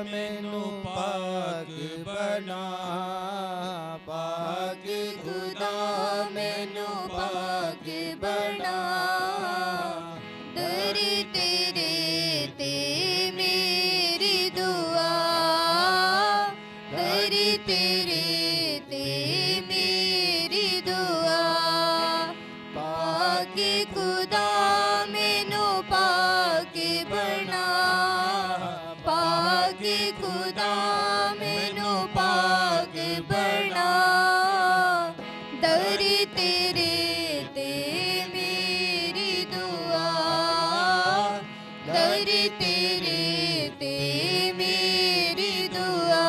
मैनू पाक बना, पाक खुदा मैनू पाक बना। दर तेरे ते मेरी दुआ, दर तेरे ते मेरी दुआ। पाक खुदा मैनू पाक बना, पाक खुदा मैनू पाक बना। दर तेरे ते मेरी दुआ, दर तेरे ते मेरी दुआ।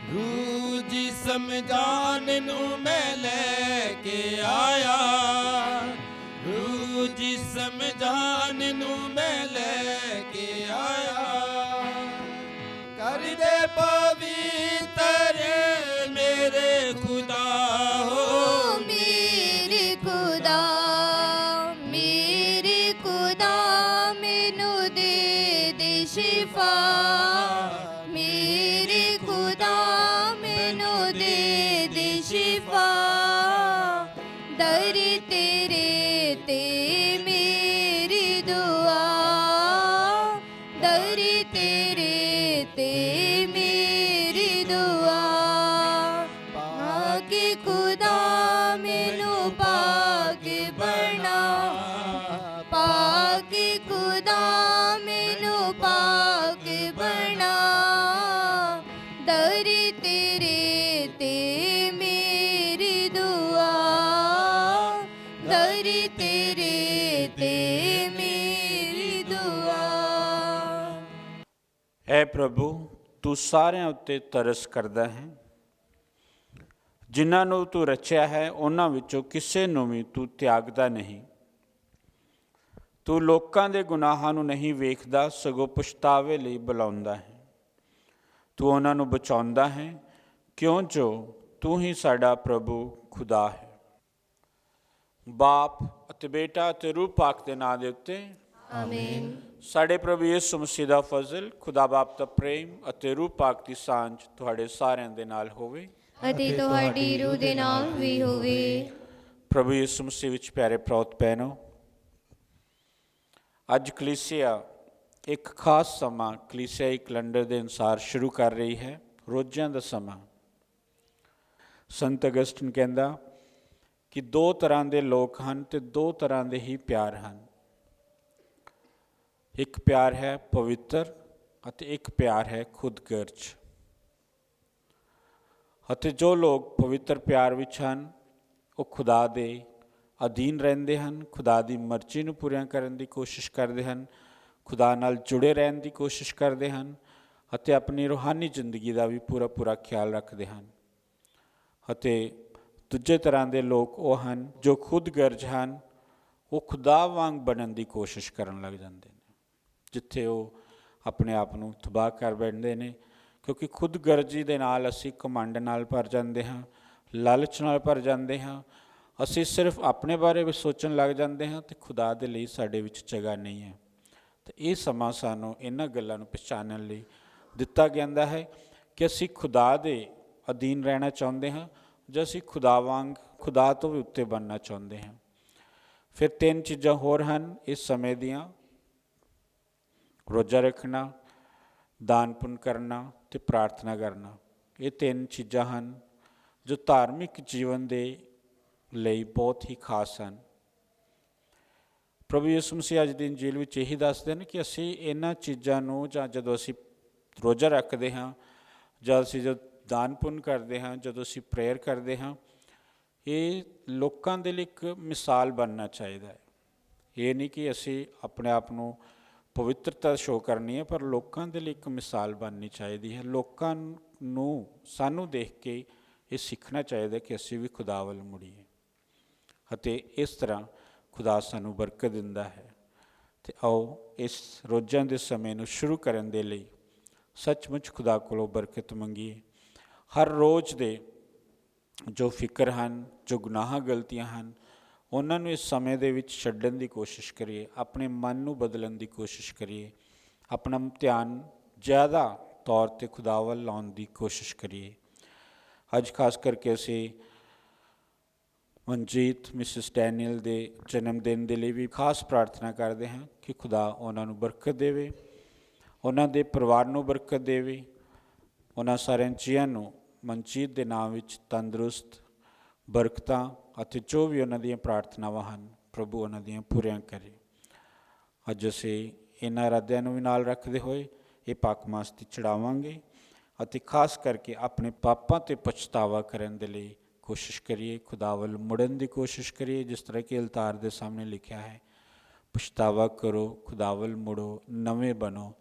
रूह जिस्म जान नू मैं लेके आया, रूह जिस्म जान नू मैं लेके आया। कर दे पवित्र मेरे खुदा हो, मेरे खुदा, मेरे खुदा मैनू दे दे शिफा। मेरे खुदा मैनू दे दे शिफा। दर तेरे ते मेरी दुआ, दर तेरे ते मेरी दुआ। पाक खुदा मैनू पाक बना, पाक खुदा मैनू पाक बना। दर तेरे ते मेरी दुआ, दर तेरे ते मेरी दुआ। ਐ ਪ੍ਰਭੂ ਤੂੰ ਸਾਰਿਆਂ ਉੱਤੇ ਤਰਸ ਕਰਦਾ ਹੈ, ਜਿਨ੍ਹਾਂ ਨੂੰ ਤੂੰ ਰਚਿਆ ਹੈ ਉਹਨਾਂ ਵਿੱਚੋਂ ਕਿਸੇ ਨੂੰ ਵੀ ਤੂੰ ਤਿਆਗਦਾ ਨਹੀਂ। ਤੂੰ ਲੋਕਾਂ ਦੇ ਗੁਨਾਹਾਂ ਨੂੰ ਨਹੀਂ ਵੇਖਦਾ, ਸਗੋਂ ਪਛਤਾਵੇ ਲਈ ਬੁਲਾਉਂਦਾ ਹੈ। ਤੂੰ ਉਹਨਾਂ ਨੂੰ ਬਚਾਉਂਦਾ ਹੈ, ਕਿਉਂ ਜੋ ਤੂੰ ਹੀ ਸਾਡਾ ਪ੍ਰਭੂ ਖੁਦਾ ਹੈ। ਬਾਪ ਅਤੇ ਬੇਟਾ ਅਤੇ ਰੂਹ ਪਾਕ ਦੇ ਨਾਂ ਦੇ ਉੱਤੇ ਆਮੀਨ। ਸਾਡੇ ਪ੍ਰਭੂ ਯਿਸੂ ਮਸੀਹ ਦਾ ਫਜ਼ਲ, ਖੁਦਾ ਬਾਪ ਦਾ ਪ੍ਰੇਮ ਅਤੇ ਰੂਹ ਪਾਕ ਦੀ ਸਾਂਝ ਤੁਹਾਡੇ ਸਾਰਿਆਂ ਦੇ ਨਾਲ ਹੋਵੇ ਅਤੇ ਤੁਹਾਡੀ ਰੂਹ ਦੇ ਨਾਲ ਵੀ ਹੋਵੇ। ਪ੍ਰਭੂ ਯਿਸੂ ਮਸੀਹ ਵਿੱਚ ਪਿਆਰੇ ਪ੍ਰੋਤ ਭੈਣੋ, ਅੱਜ ਕਲੀਸਿਆ ਇੱਕ ਖਾਸ ਸਮਾਂ ਕਲੀਸਿਆਈ ਕੈਲੰਡਰ ਦੇ ਅਨੁਸਾਰ ਸ਼ੁਰੂ ਕਰ ਰਹੀ ਹੈ, ਰੋਜ਼ਿਆਂ ਦਾ ਸਮਾਂ। ਸੰਤ ਅਗਸਟਿਨ ਕਹਿੰਦਾ ਕਿ ਦੋ ਤਰ੍ਹਾਂ ਦੇ ਲੋਕ ਹਨ ਅਤੇ ਦੋ ਤਰ੍ਹਾਂ ਦੇ ਹੀ ਪਿਆਰ ਹਨ। ਇੱਕ ਪਿਆਰ ਹੈ ਪਵਿੱਤਰ ਅਤੇ ਇੱਕ ਪਿਆਰ ਹੈ ਖੁਦਗਰਜ਼। ਅਤੇ ਜੋ ਲੋਕ ਪਵਿੱਤਰ ਪਿਆਰ ਵਿੱਚ ਹਨ ਉਹ ਖੁਦਾ ਦੇ ਅਧੀਨ ਰਹਿੰਦੇ ਹਨ, ਖੁਦਾ ਦੀ ਮਰਜ਼ੀ ਨੂੰ ਪੂਰੀਆਂ ਕਰਨ ਦੀ ਕੋਸ਼ਿਸ਼ ਕਰਦੇ ਹਨ, ਖੁਦਾ ਨਾਲ ਜੁੜੇ ਰਹਿਣ ਦੀ ਕੋਸ਼ਿਸ਼ ਕਰਦੇ ਹਨ ਅਤੇ ਆਪਣੀ ਰੂਹਾਨੀ ਜ਼ਿੰਦਗੀ ਦਾ ਵੀ ਪੂਰਾ ਖਿਆਲ ਰੱਖਦੇ ਹਨ। ਅਤੇ ਦੂਜੇ ਤਰ੍ਹਾਂ ਦੇ ਲੋਕ ਉਹ ਹਨ ਜੋ ਖੁਦਗਰਜ਼ ਹਨ, ਉਹ ਖੁਦਾ ਵਾਂਗ ਬਣਨ ਦੀ ਕੋਸ਼ਿਸ਼ ਕਰਨ ਲੱਗ ਜਾਂਦੇ ਨੇ, ਜਿੱਥੇ ਉਹ ਆਪਣੇ ਆਪ ਨੂੰ ਤਬਾਹ ਕਰ ਬੈਠਦੇ ਨੇ। ਕਿਉਂਕਿ ਖੁਦਗਰਜ਼ੀ ਦੇ ਨਾਲ ਅਸੀਂ ਘਮੰਡ ਨਾਲ ਭਰ ਜਾਂਦੇ ਹਾਂ, ਲਾਲਚ ਨਾਲ ਭਰ ਜਾਂਦੇ ਹਾਂ। ਅਸੀਂ ਸਿਰਫ ਆਪਣੇ ਬਾਰੇ ਵੀ ਸੋਚਣ ਲੱਗ ਜਾਂਦੇ ਹਾਂ ਅਤੇ ਖੁਦਾ ਦੇ ਲਈ ਸਾਡੇ ਵਿੱਚ ਜਗ੍ਹਾ ਨਹੀਂ ਹੈ। ਅਤੇ ਇਹ ਸਮਾਂ ਸਾਨੂੰ ਇਹਨਾਂ ਗੱਲਾਂ ਨੂੰ ਪਛਾਣਨ ਲਈ ਦਿੱਤਾ ਜਾਂਦਾ ਹੈ ਕਿ ਅਸੀਂ ਖੁਦਾ ਦੇ ਅਧੀਨ ਰਹਿਣਾ ਚਾਹੁੰਦੇ ਹਾਂ ਜਾਂ ਅਸੀਂ ਖੁਦਾ ਵਾਂਗ, ਖੁਦਾ ਤੋਂ ਵੀ ਉੱਤੇ ਬਣਨਾ ਚਾਹੁੰਦੇ ਹਾਂ। ਫਿਰ ਤਿੰਨ ਚੀਜ਼ਾਂ ਹੋਰ ਹਨ ਇਸ ਸਮੇਂ ਦੀਆਂ: ਰੋਜ਼ਾ ਰੱਖਣਾ, ਦਾਨ ਪੁੰਨ ਕਰਨਾ ਅਤੇ ਪ੍ਰਾਰਥਨਾ ਕਰਨਾ। ਇਹ ਤਿੰਨ ਚੀਜ਼ਾਂ ਹਨ ਜੋ ਧਾਰਮਿਕ ਜੀਵਨ ਦੇ ਲਈ ਬਹੁਤ ਹੀ ਖਾਸ ਹਨ। ਪ੍ਰਭੂ ਯਿਸੂ ਮਸੀਹ ਅੱਜ ਦੀ ਇੰਜੀਲ ਵਿੱਚ ਇਹੀ ਦੱਸਦੇ ਨੇ ਕਿ ਅਸੀਂ ਇਹਨਾਂ ਚੀਜ਼ਾਂ ਨੂੰ, ਜਾਂ ਜਦੋਂ ਅਸੀਂ ਰੋਜ਼ਾ ਰੱਖਦੇ ਹਾਂ, ਜਦ ਅਸੀਂ ਦਾਨ ਪੁੰਨ ਕਰਦੇ ਹਾਂ, ਜਦੋਂ ਅਸੀਂ ਪ੍ਰੇਅਰ ਕਰਦੇ ਹਾਂ, ਇਹ ਲੋਕਾਂ ਦੇ ਲਈ ਇੱਕ ਮਿਸਾਲ ਬਣਨਾ ਚਾਹੀਦਾ ਹੈ। ਇਹ ਨਹੀਂ ਕਿ ਅਸੀਂ ਆਪਣੇ ਆਪ ਨੂੰ ਪਵਿੱਤਰਤਾ ਸ਼ੋਅ ਕਰਨੀ ਹੈ, ਪਰ ਲੋਕਾਂ ਦੇ ਲਈ ਇੱਕ ਮਿਸਾਲ ਬਣਨੀ ਚਾਹੀਦੀ ਹੈ। ਲੋਕਾਂ ਨੂੰ ਸਾਨੂੰ ਦੇਖ ਕੇ ਇਹ ਸਿੱਖਣਾ ਚਾਹੀਦਾ ਕਿ ਅਸੀਂ ਵੀ ਖੁਦਾ ਵੱਲ ਮੁੜੀਏ ਅਤੇ ਇਸ ਤਰ੍ਹਾਂ ਖੁਦਾ ਸਾਨੂੰ ਬਰਕਤ ਦਿੰਦਾ ਹੈ। ਅਤੇ ਆਓ ਇਸ ਰੋਜ਼ਾਂ ਦੇ ਸਮੇਂ ਨੂੰ ਸ਼ੁਰੂ ਕਰਨ ਦੇ ਲਈ ਸੱਚਮੁੱਚ ਖੁਦਾ ਕੋਲੋਂ ਬਰਕਤ ਮੰਗੀਏ ਹਰ ਰੋਜ਼ ਦੇ ਜੋ ਫਿਕਰ ਹਨ, ਜੋ ਗੁਨਾਹਾਂ ਗਲਤੀਆਂ ਹਨ, ਉਹਨਾਂ ਨੂੰ ਇਸ ਸਮੇਂ ਦੇ ਵਿੱਚ ਛੱਡਣ ਦੀ ਕੋਸ਼ਿਸ਼ ਕਰੀਏ। ਆਪਣੇ ਮਨ ਨੂੰ ਬਦਲਣ ਦੀ ਕੋਸ਼ਿਸ਼ ਕਰੀਏ। ਆਪਣਾ ਧਿਆਨ ਜ਼ਿਆਦਾ ਤੌਰ 'ਤੇ ਖੁਦਾ ਵੱਲ ਲਾਉਣ ਦੀ ਕੋਸ਼ਿਸ਼ ਕਰੀਏ। ਅੱਜ ਖਾਸ ਕਰਕੇ ਅਸੀਂ ਮਨਜੀਤ ਮਿਸਿਸ ਡੈਨੀਅਲ ਦੇ ਜਨਮ ਦਿਨ ਦੇ ਲਈ ਵੀ ਖਾਸ ਪ੍ਰਾਰਥਨਾ ਕਰਦੇ ਹਾਂ ਕਿ ਖੁਦਾ ਉਹਨਾਂ ਨੂੰ ਬਰਕਤ ਦੇਵੇ, ਉਹਨਾਂ ਦੇ ਪਰਿਵਾਰ ਨੂੰ ਬਰਕਤ ਦੇਵੇ, ਉਹਨਾਂ ਸਾਰਿਆਂ ਜੀਆਂ ਨੂੰ ਮਨਜੀਤ ਦੇ ਨਾਮ ਵਿੱਚ ਤੰਦਰੁਸਤ, ਬਰਕਤਾਂ ਅਤੇ ਜੋ ਵੀ ਉਹਨਾਂ ਦੀਆਂ ਪ੍ਰਾਰਥਨਾਵਾਂ ਹਨ ਪ੍ਰਭੂ ਉਹਨਾਂ ਦੀਆਂ ਪੂਰੀਆਂ ਕਰੇ। ਅੱਜ ਅਸੀਂ ਇਹਨਾਂ ਇਰਾਦਿਆਂ ਨੂੰ ਵੀ ਨਾਲ ਰੱਖਦੇ ਹੋਏ ਇਹ ਪਾਕਮਾਸਤੀ ਚੜਾਵਾਂਗੇ ਅਤੇ ਖਾਸ ਕਰਕੇ ਆਪਣੇ ਪਾਪਾਂ 'ਤੇ ਪਛਤਾਵਾ ਕਰਨ ਦੇ ਲਈ ਕੋਸ਼ਿਸ਼ ਕਰੀਏ। ਖੁਦਾ ਵੱਲ ਮੁੜਨ ਦੀ ਕੋਸ਼ਿਸ਼ ਕਰੀਏ, ਜਿਸ ਤਰ੍ਹਾਂ ਕਿ ਅਲਤਾਰ ਦੇ ਸਾਹਮਣੇ ਲਿਖਿਆ ਹੈ, ਪਛਤਾਵਾ ਕਰੋ, ਖੁਦਾ ਵੱਲ ਮੁੜੋ, ਨਵੇਂ ਬਣੋ।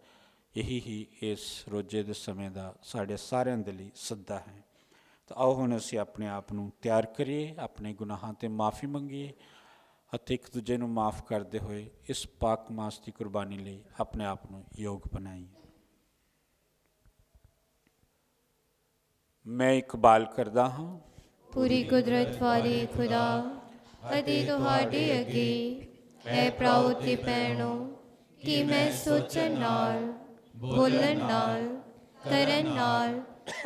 ਇਹੀ ਹੀ ਇਸ ਰੋਜ਼ੇ ਦੇ ਸਮੇਂ ਦਾ ਸਾਡੇ ਸਾਰਿਆਂ ਦੇ ਲਈ ਸੱਦਾ ਹੈ। ਤਾਂ ਆਓ ਹੁਣ ਅਸੀਂ ਆਪਣੇ ਆਪ ਨੂੰ ਤਿਆਰ ਕਰੀਏ, ਆਪਣੇ ਗੁਨਾਹਾਂ 'ਤੇ ਮਾਫ਼ੀ ਮੰਗੀਏ ਅਤੇ ਇੱਕ ਦੂਜੇ ਨੂੰ ਮਾਫ਼ ਕਰਦੇ ਹੋਏ ਇਸ ਪਾਕ ਮਾਸ ਦੀ ਕੁਰਬਾਨੀ ਲਈ ਆਪਣੇ ਆਪ ਨੂੰ ਯੋਗ ਬਣਾਈਏ। ਮੈਂ ਇਕਬਾਲ ਕਰਦਾ ਹਾਂ ਪੂਰੀ ਕੁਦਰਤ ਵਾਲੇ ਖੁਦਾ ਅਤੇ ਤੁਹਾਡੇ ਅੱਗੇ ਹੈ ਪ੍ਰਭੂ ਤੇ ਭੈਣੋ ਕਿ ਮੈਂ ਸੋਚਣ ਨਾਲ, ਬੋਲਣ ਨਾਲ, ਕਰਨ ਨਾਲ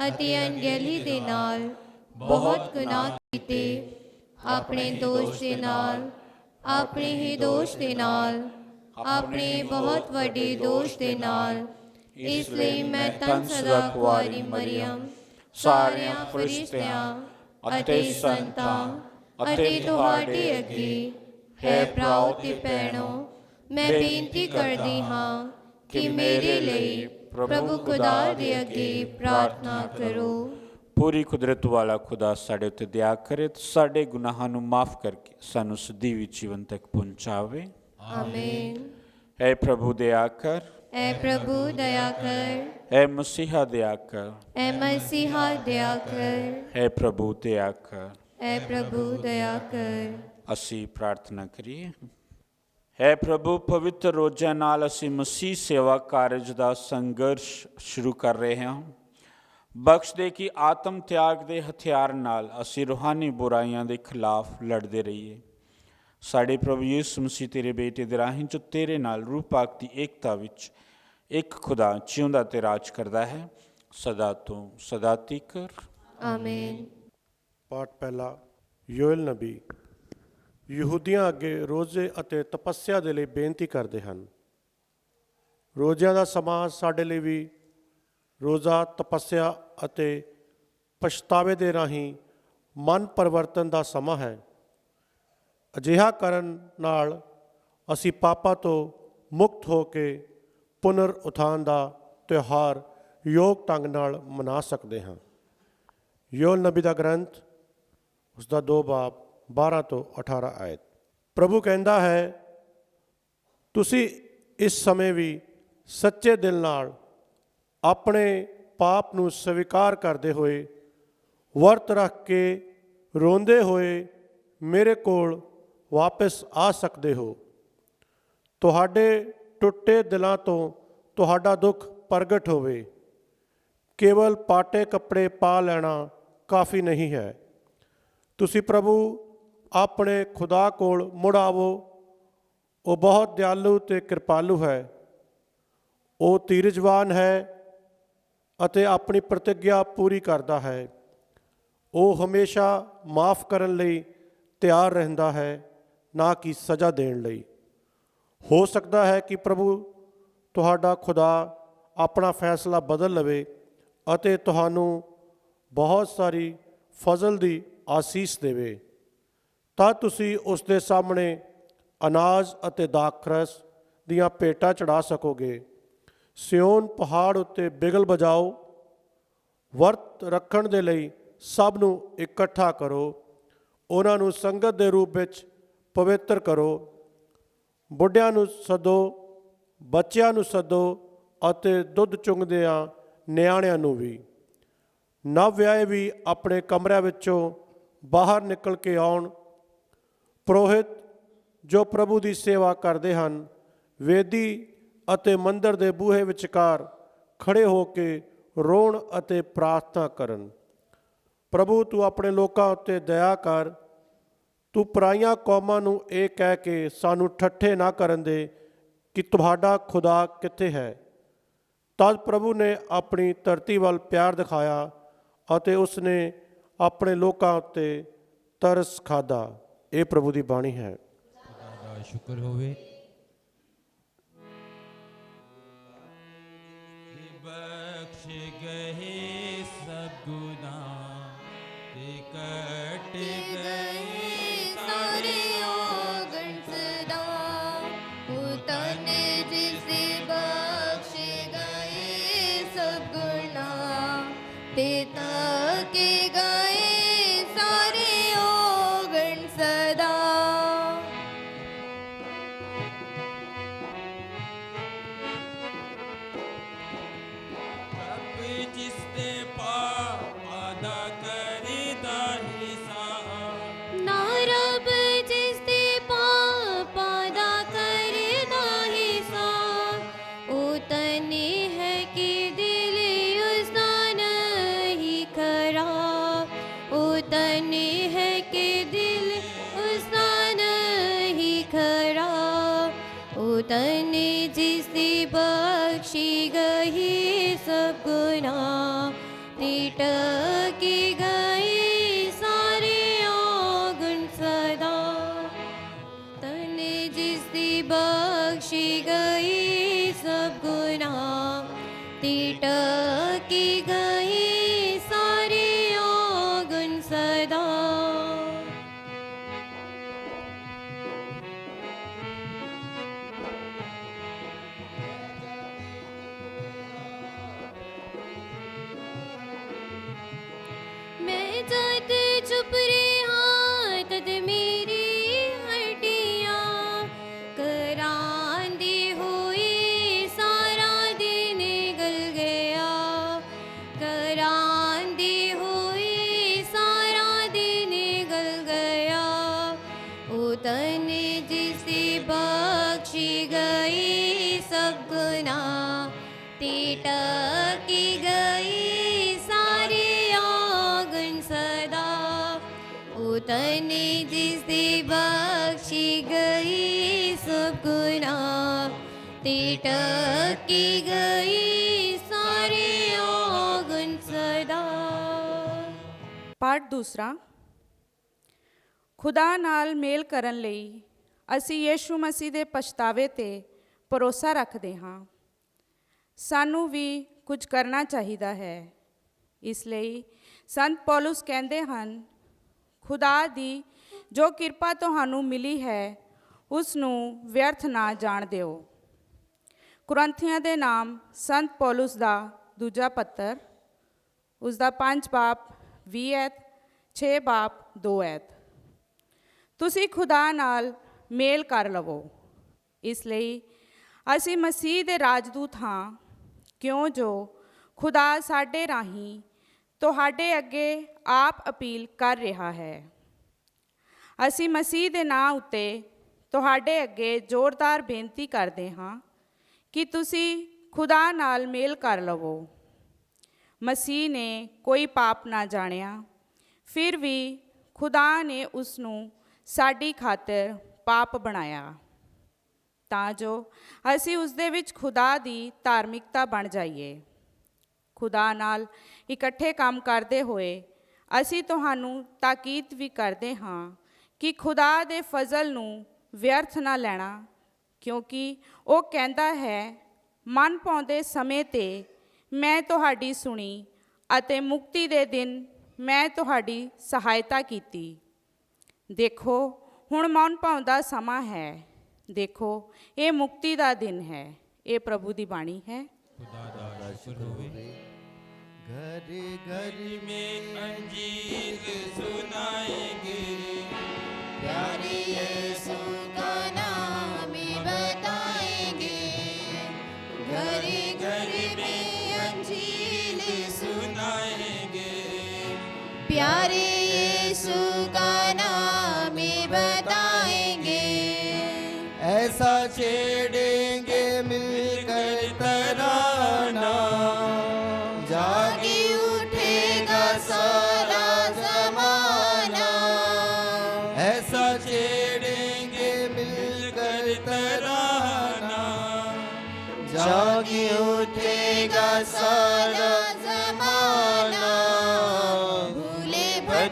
ਅਤੇ ਅਣਗਹਿਲੀ ਦੇ ਨਾਲ ਬਹੁਤ ਗੁਨਾਹ ਕੀਤੇ। ਆਪਣੇ ਦੋਸ਼ ਦੇ ਨਾਲ, ਆਪਣੇ ਹੀ ਦੋਸ਼ ਦੇ ਨਾਲ, ਆਪਣੇ ਬਹੁਤ ਵੱਡੇ ਦੋਸ਼ ਦੇ ਨਾਲ। ਇਸ ਲਈ ਮੈਂ ਧੰਨ ਸਦਾ ਕੁਆਰੀ ਮਰੀਅਮ, ਸਾਰਿਆਂ ਫਰਿਸ਼ਤਿਆਂ ਅਤੇ ਸੰਤਾਂ ਅਤੇ ਤੁਹਾਡੇ ਅੱਗੇ ਹੈ ਭਰਾਓ ਤੇ ਭੈਣੋ ਮੈਂ ਬੇਨਤੀ ਕਰਦੀ ਹਾਂ ਕਿ ਮੇਰੇ ਲਈ ਪ੍ਰਭੂ ਖੁਦਾ ਦੇ ਅੱਗੇ ਪ੍ਰਾਰਥਨਾ ਕਰੋ। ਪੂਰੀ ਕੁਦਰਤ ਵਾਲਾ ਖੁਦਾ ਸਾਡੇ ਉੱਤੇ ਦਇਆ ਕਰੇ ਤੇ ਸਾਡੇ ਗੁਨਾਹਾਂ ਨੂੰ ਮਾਫ਼ ਕਰਕੇ ਸਾਨੂੰ ਸਦੀਵੀ ਜੀਵਨ ਤੱਕ ਪਹੁੰਚਾਵੇ। ਆਮੀਨ। ਐ ਪ੍ਰਭੂ ਦਇਆ ਕਰ, ਐ ਪ੍ਰਭੂ ਦਇਆ ਕਰ, ਐ ਮਸੀਹਾ ਦਇਆ ਕਰ, ਐ ਮਸੀਹਾ ਦਇਆ ਕਰ, ਐ ਪ੍ਰਭੂ ਦਇਆ ਕਰ, ਐ ਪ੍ਰਭੂ ਦਇਆ ਕਰ। ਅਸੀਂ ਪ੍ਰਾਰਥਨਾ ਕਰੀਏ। ਹੈ ਪ੍ਰਭੂ, ਪਵਿੱਤਰ ਰੋਜ਼ਾਂ ਨਾਲ ਅਸੀਂ ਮਸੀਹ ਸੇਵਾ ਕਾਰਜ ਦਾ ਸੰਘਰਸ਼ ਸ਼ੁਰੂ ਕਰ ਰਹੇ ਹਾਂ। ਬਖਸ਼ ਦੇ ਕਿ ਆਤਮ ਤਿਆਗ ਦੇ ਹਥਿਆਰ ਨਾਲ ਅਸੀਂ ਰੂਹਾਨੀ ਬੁਰਾਈਆਂ ਦੇ ਖਿਲਾਫ ਲੜਦੇ ਰਹੀਏ। ਸਾਡੇ ਪ੍ਰਭੂ ਯਿਸੂ ਮਸੀਹ ਤੇਰੇ ਬੇਟੇ ਦੇ ਰਾਹੀਂ ਜੋ ਤੇਰੇ ਨਾਲ ਰੂਹ ਪਾਕ ਦੀ ਏਕਤਾ ਵਿੱਚ ਇੱਕ ਖੁਦਾ ਜਿਉਂਦਾ ਤੇ ਰਾਜ ਕਰਦਾ ਹੈ, ਸਦਾ ਤੋਂ ਸਦਾ ਤੀਕਰ। ਆਮੀਨ। ਪਾਠ ਪਹਿਲਾ। ਯੋਇਲ ਨਬੀ ਯਹੂਦੀਆਂ ਅੱਗੇ ਰੋਜ਼ੇ ਅਤੇ ਤਪੱਸਿਆ ਦੇ ਲਈ ਬੇਨਤੀ ਕਰਦੇ ਹਨ। ਰੋਜ਼ਿਆਂ ਦਾ ਸਮਾਂ ਸਾਡੇ ਲਈ ਵੀ ਰੋਜ਼ਾ, ਤਪੱਸਿਆ ਅਤੇ ਪਛਤਾਵੇ ਦੇ ਰਾਹੀਂ ਮਨ ਪਰਿਵਰਤਨ ਦਾ ਸਮਾਂ ਹੈ। ਅਜਿਹਾ ਕਰਨ ਨਾਲ ਅਸੀਂ ਪਾਪਾਂ ਤੋਂ ਮੁਕਤ ਹੋ ਕੇ ਪੁਨਰ ਉਥਾਨ ਦਾ ਤਿਉਹਾਰ ਯੋਗ ਢੰਗ ਨਾਲ ਮਨਾ ਸਕਦੇ ਹਾਂ। ਯੋਇਲ ਨਬੀ ਦਾ ਗ੍ਰੰਥ, ਉਸਦਾ 2 ਬਾਬ 12 ਤੋਂ 18 ਆਇਤ। ਪ੍ਰਭੂ ਕਹਿੰਦਾ ਹੈ, ਤੁਸੀਂ ਇਸ ਸਮੇਂ ਵੀ ਸੱਚੇ ਦਿਲ ਨਾਲ ਆਪਣੇ ਪਾਪ ਨੂੰ ਸਵੀਕਾਰ ਕਰਦੇ ਹੋਏ ਵਰਤ ਰੱਖ ਕੇ ਰੋਂਦੇ ਹੋਏ ਮੇਰੇ ਕੋਲ ਵਾਪਸ ਆ ਸਕਦੇ ਹੋ। ਤੁਹਾਡੇ ਟੁੱਟੇ ਦਿਲਾਂ ਤੋਂ ਤੁਹਾਡਾ ਦੁੱਖ ਪ੍ਰਗਟ ਹੋਵੇ। ਕੇਵਲ ਪਾਟੇ ਕੱਪੜੇ ਪਾ ਲੈਣਾ ਕਾਫੀ ਨਹੀਂ ਹੈ। ਤੁਸੀਂ ਪ੍ਰਭੂ ਆਪਣੇ ਖੁਦਾ ਕੋਲ ਮੁੜ ਆਵੋ। ਉਹ ਬਹੁਤ ਦਿਆਲੂ ਅਤੇ ਕਿਰਪਾਲੂ ਹੈ। ਉਹ ਧੀਰਜਵਾਨ ਹੈ ਅਤੇ ਆਪਣੀ ਪ੍ਰਤਿੱਗਿਆ ਪੂਰੀ ਕਰਦਾ ਹੈ। ਉਹ ਹਮੇਸ਼ਾ ਮਾਫ਼ ਕਰਨ ਲਈ ਤਿਆਰ ਰਹਿੰਦਾ ਹੈ, ਨਾ ਕਿ ਸਜ਼ਾ ਦੇਣ ਲਈ। ਹੋ ਸਕਦਾ ਹੈ ਕਿ ਪ੍ਰਭੂ ਤੁਹਾਡਾ ਖੁਦਾ ਆਪਣਾ ਫੈਸਲਾ ਬਦਲ ਲਵੇ ਅਤੇ ਤੁਹਾਨੂੰ ਬਹੁਤ ਸਾਰੀ ਫਜ਼ਲ ਦੀ ਆਸੀਸ ਦੇਵੇ। ਤਾਂ ਤੁਸੀਂ ਉਸ ਦੇ ਸਾਹਮਣੇ ਅਨਾਜ ਅਤੇ ਦਾਖਰਸ ਦੀਆਂ ਭੇਟਾਂ ਚੜ੍ਹਾ ਸਕੋਗੇ। ਸਿਓਨ ਪਹਾੜ ਉੱਤੇ ਬਿਗਲ ਵਜਾਓ। ਵਰਤ ਰੱਖਣ ਦੇ ਲਈ ਸਭ ਨੂੰ ਇਕੱਠਾ ਕਰੋ। ਉਹਨਾਂ ਨੂੰ ਸੰਗਤ ਦੇ ਰੂਪ ਵਿੱਚ ਪਵਿੱਤਰ ਕਰੋ। ਬੁੱਢਿਆਂ ਨੂੰ ਸੱਦੋ, ਬੱਚਿਆਂ ਨੂੰ ਸੱਦੋ ਅਤੇ ਦੁੱਧ ਚੁੰਘਦਿਆਂ ਨਿਆਣਿਆਂ ਨੂੰ ਵੀ। ਨਵ ਵਿਆਹੇ ਵੀ ਆਪਣੇ ਕਮਰਿਆਂ ਵਿੱਚੋਂ ਬਾਹਰ ਨਿਕਲ ਕੇ ਆਉਣ। ਪੁਰੋਹਿਤ ਜੋ ਪ੍ਰਭੂ ਦੀ ਸੇਵਾ ਕਰਦੇ ਹਨ, ਵੇਦੀ ਅਤੇ ਮੰਦਰ ਦੇ ਬੂਹੇ ਵਿਚਕਾਰ ਖੜੇ ਹੋ ਕੇ ਰੋਣ ਅਤੇ ਪ੍ਰਾਰਥਨਾ ਕਰਨ। ਪ੍ਰਭੂ ਤੂੰ ਆਪਣੇ ਲੋਕਾਂ ਉੱਤੇ ਦਇਆ ਕਰ। ਤੂੰ ਪਰਾਈਆਂ ਕੌਮਾਂ ਨੂੰ ਇਹ ਕਹਿ ਕੇ ਸਾਨੂੰ ਠੱਠੇ ਨਾ ਕਰਨ ਦੇ ਕਿ ਤੁਹਾਡਾ ਖੁਦਾ ਕਿੱਥੇ ਹੈ। ਤਦ ਪ੍ਰਭੂ ਨੇ ਆਪਣੀ ਧਰਤੀ ਵੱਲ ਪਿਆਰ ਦਿਖਾਇਆ ਅਤੇ ਉਸ ਨੇ ਆਪਣੇ ਲੋਕਾਂ ਉੱਤੇ ਤਰਸ ਖਾਧਾ। ਇਹ ਪ੍ਰਭੂ ਦੀ ਬਾਣੀ ਹੈ। ਖੁਦਾ ਦਾ ਸ਼ੁਕਰ ਹੋਵੇ। ਬਖਸ਼ ਗਏ ਸਭ ਗੁਨਾਹ ਤੇ ਕੱਟ ਗਏ ਸਾਰੇ ਔਗਣ ਸਦਾ। ਉਹ ਤਨ ਜਿਸੇ ਬਖਸ਼ ਗਏ ਸਭ ਗੁਨਾਹ ਤੇ ਤਕੇ ਗਏ ਸਾਰੇ ਔਗਣ ਸਦਾ। ਰੱਬ ਜਿਸ ਦੇ ਪਾਪਾਂ ਦਾ ਕਰਦਾ ਹਿਸਾਬ। ਨਾ ਰੱਬ ਜਿਸ ਦੇ ਪਾਪਾਂ ਦਾ ਕਰਦਾ ਹਿਸਾਬ। ਉਹ ਤਨੇ ਹੈ ਕਿ ਦਿਲ ਉਸਦਾ ਨਹੀਂ ਖਰਾਬ। ਉਹ ਤਨੇ ਹੈ ਕਿ ਦਿਲ ਉਸਦਾ ਨਹੀਂ ਖਰਾਬ। ਉਹ ਤਨੇ ਜਿਸ ਦੀ ਬਖਸ਼ੀ ਗਈ ਸਭ ਗੁਨਾਹ ਤੇ ਟਕੇ ਗਏ ਸਾਰੇ ਔਗਣ ਸਦਾ। ਤਨੇ ਜਿਸ ਦੀ ਬਖਸ਼ੀ ਗਈ ਸਭ ਗੁਨਾਹ ਤੇ ਟਕੇ ਗਏ ਸਾਰੇ ਔਗਣ ਸਦਾ। ਮੈਂ ਜਦ ਚੁੱਪ ਰਿਹਾ ਤਦ ਮੇਰੀ ਹੱਡੀਆਂ ਕਰਾਂਦੀ ਹੋਈ ਸਾਰਾ ਦਿਨ ਗਲ ਗਿਆ। ਕਰਾਂਦੀ ਹੋਈ ਸਾਰਾ ਦਿਨ ਗਲ ਗਿਆ। ਉਹ ਤਨ ਜਿਸ ਦੀ ਬਖਸ਼ੀ ਗਈ ਸਭ ਗੁਨਾਹ ਤੇ ਟਕੀ ਗਈ ਸਾਰੇ ਔਗਣ ਸਦਾ। ਉਹ ਤਨ ਜਿਸ ਦੀ ਬਖਸ਼ੀ ਗਈ ਸਭ ਗੁਨਾਹ ਤੇ ਟਕੀ ਗਈ ਸਾਰੇ ਔਗਣ ਸਦਾ। ਪਾਠ ਦੂਸਰਾ। ਖੁਦਾ ਨਾਲ ਮੇਲ ਕਰਨ ਲਈ ਅਸੀਂ ਯਿਸੂ ਮਸੀਹ ਦੇ ਪਛਤਾਵੇ ਤੇ ਭਰੋਸਾ ਰੱਖਦੇ ਹਾਂ। ਸਾਨੂੰ ਵੀ ਕੁਝ ਕਰਨਾ ਚਾਹੀਦਾ ਹੈ। ਇਸ ਲਈ ਸੰਤ ਪੌਲੁਸ ਕਹਿੰਦੇ ਹਨ, ਖੁਦਾ ਦੀ ਜੋ ਕਿਰਪਾ ਤੁਹਾਨੂੰ ਮਿਲੀ ਹੈ ਉਸ ਨੂੰ ਵਿਅਰਥ ਨਾ ਜਾਣ ਦਿਓ। ਕੁਰਿੰਥੀਆਂ ਦੇ ਨਾਮ ਸੰਤ ਪੌਲੁਸ ਦਾ ਦੂਜਾ ਪੱਤਰ, ਉਸ ਦਾ 5 ਬਾਬ 20 ਐਤ 6 ਬਾਬ 2 ਐਤ। ਤੁਸੀਂ ਖੁਦਾ ਨਾਲ ਮੇਲ ਕਰ ਲਵੋ। ਇਸ ਲਈ ਅਸੀਂ ਮਸੀਹ ਦੇ ਰਾਜਦੂਤ ਹਾਂ, ਕਿਉਂ ਜੋ ਖੁਦਾ ਸਾਡੇ ਰਾਹੀਂ ਤੁਹਾਡੇ ਅੱਗੇ ਆਪ ਅਪੀਲ ਕਰ ਰਿਹਾ ਹੈ। ਅਸੀਂ ਮਸੀਹ ਦੇ ਨਾਂ ਉੱਤੇ ਤੁਹਾਡੇ ਅੱਗੇ ਜ਼ੋਰਦਾਰ ਬੇਨਤੀ ਕਰਦੇ ਹਾਂ ਕਿ ਤੁਸੀਂ ਖੁਦਾ ਨਾਲ ਮੇਲ ਕਰ ਲਵੋ। ਮਸੀਹ ਨੇ ਕੋਈ ਪਾਪ ਨਾ ਜਾਣਿਆ, ਫਿਰ ਵੀ ਖੁਦਾ ਨੇ ਉਸ ਨੂੰ ਸਾਡੀ ਖਾਤਰ ਪਾਪ ਬਣਾਇਆ ਤਾਂ ਜੋ ਅਸੀਂ ਉਸ ਦੇ ਵਿੱਚ ਖੁਦਾ ਦੀ ਧਾਰਮਿਕਤਾ ਬਣ ਜਾਈਏ। ਖੁਦਾ ਨਾਲ ਇਕੱਠੇ ਕੰਮ ਕਰਦੇ ਹੋਏ ਅਸੀਂ ਤੁਹਾਨੂੰ ਤਾਕੀਦ ਵੀ ਕਰਦੇ ਹਾਂ ਕਿ ਖੁਦਾ ਦੇ ਫਜ਼ਲ ਨੂੰ ਵਿਅਰਥ ਨਾ ਲੈਣਾ, ਕਿਉਂਕਿ ਉਹ ਕਹਿੰਦਾ ਹੈ, ਮਨ ਪਾਉਂਦੇ ਸਮੇਂ 'ਤੇ ਮੈਂ ਤੁਹਾਡੀ ਸੁਣੀ ਅਤੇ ਮੁਕਤੀ ਦੇ ਦਿਨ ਮੈਂ ਤੁਹਾਡੀ ਸਹਾਇਤਾ ਕੀਤੀ। ਦੇਖੋ ਹੁਣ ਮਨ ਪਾਉਂਦਾ ਸਮਾਂ ਹੈ, ਦੇਖੋ ਇਹ ਮੁਕਤੀ ਦਾ ਦਿਨ ਹੈ। ਇਹ ਪ੍ਰਭੂ ਦੀ ਬਾਣੀ ਹੈ। खुदा दा शुक्र होवे। घर घर में अंजीर सुनाएंगे, प्यारे यीशु का नाम बताएंगे। घर घर में अंजील सुनाएंगे, प्यारे यीशु का नाम बताएंगे। ऐसा छेड़ेंगे मिलकर तराना, जागी उठेगा सारा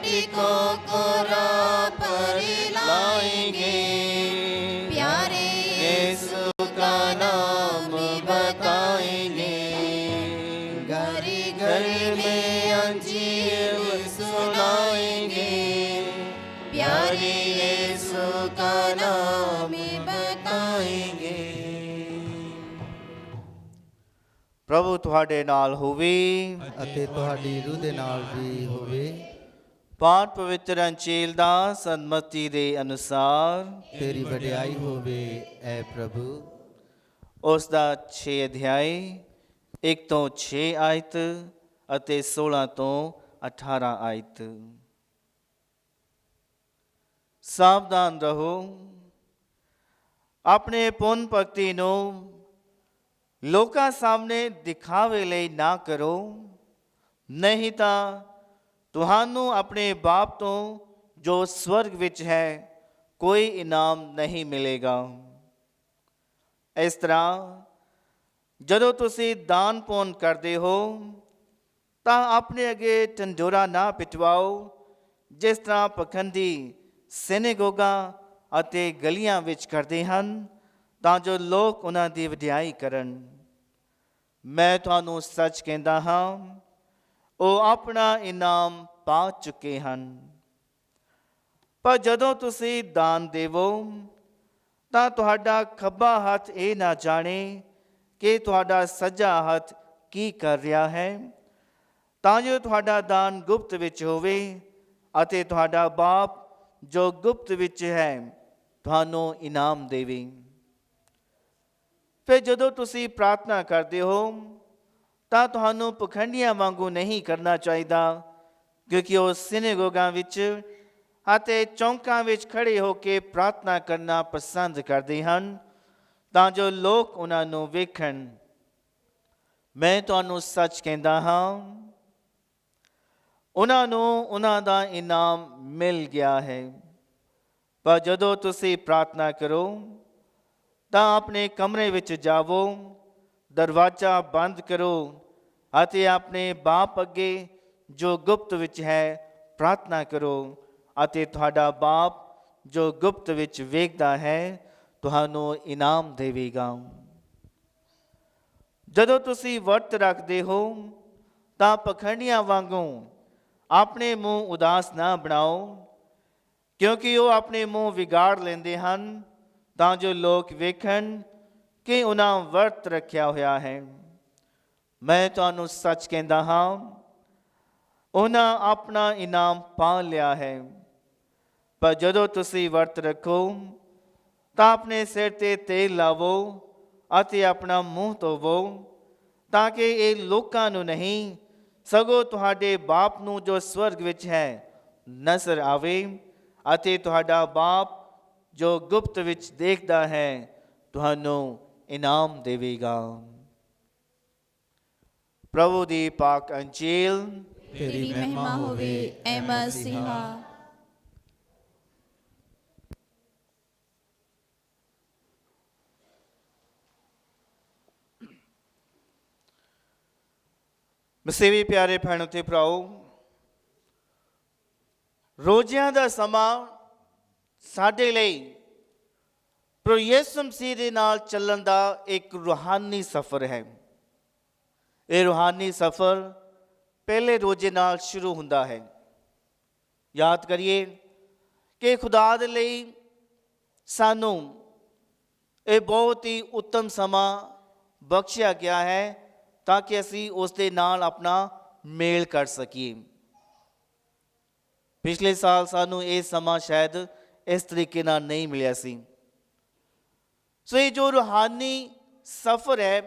माटी को कोरा पर लाएंगे, प्यारे यीशु का नाम बताएंगे। घर घर में अंजीर सुनाएंगे, प्यारे यीशु का नाम बताएंगे। प्रभु ਤੁਹਾਡੇ ਨਾਲ ਹੋਵੇ ਅਤੇ ਤੁਹਾਡੀ ਰੂਹ ਦੇ ਨਾਲ ਵੀ ਹੋਵੇ। ਪਾਠ ਪਵਿੱਤਰ ਅੰਚੀਲ ਦਾ ਸੰਮਤੀ ਦੇ ਅਨੁਸਾਰ ਤੇਰੀ ਵਡਿਆਈ ਹੋਵੇ ਐ ਪ੍ਰਭੂ। ਉਸ ਦਾ 6 ਅਧਿਆਇ 1 ਤੋਂ 6 ਆਇਤ ਅਤੇ 16 ਤੋਂ 18 ਆਇਤ। ਸਾਵਧਾਨ ਰਹੋ, ਆਪਣੇ ਪੁੰਨ ਭਗਤੀ ਨੂੰ ਲੋਕਾਂ ਸਾਹਮਣੇ ਦਿਖਾਵੇ ਲਈ ਨਾ ਕਰੋ, ਨਹੀਂ ਤਾਂ ਤੁਹਾਨੂੰ ਆਪਣੇ ਬਾਪ ਤੋਂ ਜੋ ਸਵਰਗ ਵਿੱਚ ਹੈ ਕੋਈ ਇਨਾਮ ਨਹੀਂ ਮਿਲੇਗਾ। ਇਸ ਤਰ੍ਹਾਂ ਜਦੋਂ ਤੁਸੀਂ ਦਾਨ ਪੁੰਨ ਕਰਦੇ ਹੋ ਤਾਂ ਆਪਣੇ ਅੱਗੇ ਢਿੰਡੋਰਾ ਨਾ ਪਿਟਵਾਓ, ਜਿਸ ਤਰ੍ਹਾਂ ਪਖੰਡੀ ਸਿਨੇਗੋਗਾਂ ਅਤੇ ਗਲੀਆਂ ਵਿੱਚ ਕਰਦੇ ਹਨ, ਤਾਂ ਜੋ ਲੋਕ ਉਹਨਾਂ ਦੀ ਵਡਿਆਈ ਕਰਨ। ਮੈਂ ਤੁਹਾਨੂੰ ਸੱਚ ਕਹਿੰਦਾ ਹਾਂ, ਉਹ ਆਪਣਾ ਇਨਾਮ ਪਾ ਚੁੱਕੇ ਹਨ। ਪਰ ਜਦੋਂ ਤੁਸੀਂ ਦਾਨ ਦੇਵੋ ਤਾਂ ਤੁਹਾਡਾ ਖੱਬਾ ਹੱਥ ਇਹ ਨਾ ਜਾਣੇ ਕਿ ਤੁਹਾਡਾ ਸੱਜਾ ਹੱਥ ਕੀ ਕਰ ਰਿਹਾ ਹੈ, ਤਾਂ ਜੋ ਤੁਹਾਡਾ ਦਾਨ ਗੁਪਤ ਵਿੱਚ ਹੋਵੇ ਅਤੇ ਤੁਹਾਡਾ ਬਾਪ ਜੋ ਗੁਪਤ ਵਿੱਚ ਹੈ ਤੁਹਾਨੂੰ ਇਨਾਮ ਦੇਵੇ। ਫਿਰ ਜਦੋਂ ਤੁਸੀਂ ਪ੍ਰਾਰਥਨਾ ਕਰਦੇ ਹੋ ਤਾਂ ਤੁਹਾਨੂੰ ਪਖੰਡੀਆਂ ਵਾਂਗੂ ਨਹੀਂ ਕਰਨਾ ਚਾਹੀਦਾ, ਕਿਉਂਕਿ ਉਹ ਸਿਨੇਗੋਗਾਂ ਵਿੱਚ ਅਤੇ ਚੌਂਕਾਂ ਵਿੱਚ ਖੜੇ ਹੋ ਕੇ ਪ੍ਰਾਰਥਨਾ ਕਰਨਾ ਪਸੰਦ ਕਰਦੇ ਹਨ, ਤਾਂ ਜੋ ਲੋਕ ਉਹਨਾਂ ਨੂੰ ਵੇਖਣ। ਮੈਂ ਤੁਹਾਨੂੰ ਸੱਚ ਕਹਿੰਦਾ ਹਾਂ, ਉਹਨਾਂ ਨੂੰ ਉਹਨਾਂ ਦਾ ਇਨਾਮ ਮਿਲ ਗਿਆ ਹੈ। ਪਰ ਜਦੋਂ ਤੁਸੀਂ ਪ੍ਰਾਰਥਨਾ ਕਰੋ ਤਾਂ ਆਪਣੇ ਕਮਰੇ ਵਿੱਚ ਜਾਵੋ, ਦਰਵਾਜ਼ਾ ਬੰਦ ਕਰੋ ਅਤੇ ਆਪਣੇ ਬਾਪ ਅੱਗੇ ਜੋ ਗੁਪਤ ਵਿੱਚ ਹੈ ਪ੍ਰਾਰਥਨਾ ਕਰੋ, ਅਤੇ ਤੁਹਾਡਾ ਬਾਪ ਜੋ ਗੁਪਤ ਵਿੱਚ ਵੇਖਦਾ ਹੈ ਤੁਹਾਨੂੰ ਇਨਾਮ ਦੇਵੇਗਾ। ਜਦੋਂ ਤੁਸੀਂ ਵਰਤ ਰੱਖਦੇ ਹੋ ਤਾਂ ਪਖੰਡੀਆਂ ਵਾਂਗੂ ਆਪਣੇ ਮੂੰਹ ਉਦਾਸ ਨਾ ਬਣਾਓ, ਕਿਉਂਕਿ ਉਹ ਆਪਣੇ ਮੂੰਹ ਵਿਗਾੜ ਲੈਂਦੇ ਹਨ ਤਾਂ ਜੋ ਲੋਕ ਵੇਖਣ ਕਿ ਉਹਨਾਂ ਵਰਤ ਰੱਖਿਆ ਹੋਇਆ ਹੈ। ਮੈਂ ਤੁਹਾਨੂੰ ਸੱਚ ਕਹਿੰਦਾ ਹਾਂ, ਉਹਨਾਂ ਆਪਣਾ ਇਨਾਮ ਪਾ ਲਿਆ ਹੈ। ਪਰ ਜਦੋਂ ਤੁਸੀਂ ਵਰਤ ਰੱਖੋ ਤਾਂ ਆਪਣੇ ਸਿਰ 'ਤੇ ਤੇਲ ਲਾਵੋ ਅਤੇ ਆਪਣਾ ਮੂੰਹ ਧੋਵੋ, ਤਾਂ ਕਿ ਇਹ ਲੋਕਾਂ ਨੂੰ ਨਹੀਂ ਸਗੋਂ ਤੁਹਾਡੇ ਬਾਪ ਨੂੰ ਜੋ ਸਵਰਗ ਵਿੱਚ ਹੈ ਨਜ਼ਰ ਆਵੇ, ਅਤੇ ਤੁਹਾਡਾ ਬਾਪ ਜੋ ਗੁਪਤ ਵਿੱਚ ਦੇਖਦਾ ਹੈ ਤੁਹਾਨੂੰ ਇਨਾਮ ਦੇਵੇਗਾ। ਪ੍ਰਭੂ ਦੀ ਪਾਕ ਅੰਜੀਲ। ਤੇਰੀ ਮਹਿਮਾ ਹੋਵੇ ਐ ਮਸੀਹਾ। ਮਸੀਹੀ ਪਿਆਰੇ ਭੈਣੋ ਤੇ ਭਰਾਓ, ਰੋਜ਼ਿਆਂ ਦਾ ਸਮਾਂ ਸਾਡੇ ਲਈ ਪ੍ਰਭੂ ਯਿਸੂ ਮਸੀਹ ਦੇ ਨਾਲ ਚੱਲਣ ਦਾ ਇੱਕ ਰੂਹਾਨੀ ਸਫ਼ਰ ਹੈ। ਇਹ ਰੂਹਾਨੀ ਸਫ਼ਰ ਪਹਿਲੇ ਰੋਜ਼ੇ ਨਾਲ ਸ਼ੁਰੂ ਹੁੰਦਾ ਹੈ। ਯਾਦ ਕਰੀਏ ਕਿ ਖੁਦਾ ਦੇ ਲਈ ਸਾਨੂੰ ਇਹ ਬਹੁਤ ਹੀ ਉੱਤਮ ਸਮਾਂ ਬਖਸ਼ਿਆ ਗਿਆ ਹੈ ਤਾਂ ਕਿ ਅਸੀਂ ਉਸ ਦੇ ਨਾਲ ਆਪਣਾ ਮੇਲ ਕਰ ਸਕੀਏ। ਪਿਛਲੇ ਸਾਲ ਸਾਨੂੰ ਇਹ ਸਮਾਂ ਸ਼ਾਇਦ ਇਸ ਤਰੀਕੇ ਨਾਲ ਨਹੀਂ ਮਿਲਿਆ ਸੀ। ਸੋ ਇਹ ਜੋ ਰੂਹਾਨੀ ਸਫ਼ਰ ਹੈ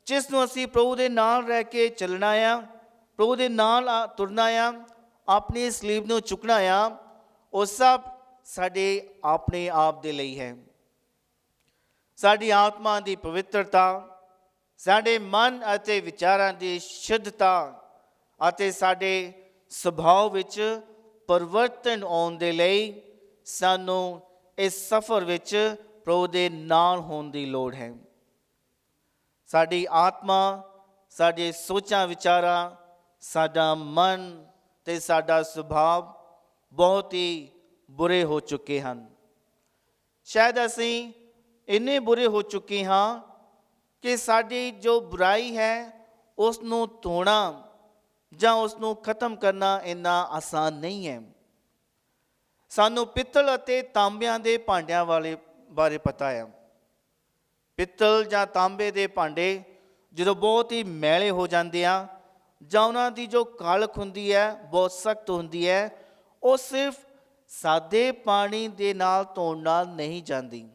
ਜਿਸ ਨੂੰ ਅਸੀਂ ਪ੍ਰਭੂ ਦੇ ਨਾਲ ਰਹਿ ਕੇ ਚੱਲਣਾ ਆ, ਪ੍ਰਭੂ ਦੇ ਨਾਲ ਤੁਰਨਾ ਆ, ਆਪਣੀ ਸਲੀਬ ਨੂੰ ਚੁੱਕਣਾ ਆ, ਉਹ ਸਭ ਸਾਡੇ ਆਪਣੇ ਆਪ ਦੇ ਲਈ ਹੈ। ਸਾਡੀ ਆਤਮਾ ਦੀ ਪਵਿੱਤਰਤਾ, ਸਾਡੇ ਮਨ ਅਤੇ ਵਿਚਾਰਾਂ ਦੀ ਸ਼ੁੱਧਤਾ ਅਤੇ ਸਾਡੇ ਸੁਭਾਅ ਵਿੱਚ ਪਰਿਵਰਤਨ ਆਉਣ ਦੇ ਲਈ ਸਾਨੂੰ ਇਸ ਸਫ਼ਰ ਵਿੱਚ ਪ੍ਰਭੂ ਦੇ ਨਾਲ ਹੋਣ ਦੀ ਲੋੜ ਹੈ। ਸਾਡੀ ਆਤਮਾ, ਸਾਡੇ ਸੋਚਾਂ ਵਿਚਾਰਾਂ, ਸਾਡਾ ਮਨ ਅਤੇ ਸਾਡਾ ਸੁਭਾਅ ਬਹੁਤ ਹੀ ਬੁਰੇ ਹੋ ਚੁੱਕੇ ਹਨ। ਸ਼ਾਇਦ ਅਸੀਂ ਇੰਨੇ ਬੁਰੇ ਹੋ ਚੁੱਕੇ ਹਾਂ ਕਿ ਸਾਡੀ ਜੋ ਬੁਰਾਈ ਹੈ ਉਸ ਨੂੰ ਧੋਣਾ ਜਾਂ ਉਸ ਨੂੰ ਖਤਮ ਕਰਨਾ ਇੰਨਾ ਆਸਾਨ ਨਹੀਂ ਹੈ। ਸਾਨੂੰ ਪਿੱਤਲ ਅਤੇ ਤਾਂਬਿਆਂ ਦੇ ਭਾਂਡਿਆਂ ਬਾਰੇ ਪਤਾ ਹੈ। ਪਿੱਤਲ ਜਾਂ ਤਾਂਬੇ ਦੇ ਭਾਂਡੇ ਜਦੋਂ ਬਹੁਤ ਹੀ ਮੈਲੇ ਹੋ ਜਾਂਦੇ ਆ ਜਾਂ ਉਹਨਾਂ ਦੀ ਜੋ ਕਾਲਖ ਹੁੰਦੀ ਹੈ ਬਹੁਤ ਸਖਤ ਹੁੰਦੀ ਹੈ, ਉਹ ਸਿਰਫ ਸਾਦੇ ਪਾਣੀ ਦੇ ਨਾਲ ਧੋਣ ਨਾਲ ਨਹੀਂ ਜਾਂਦੀ।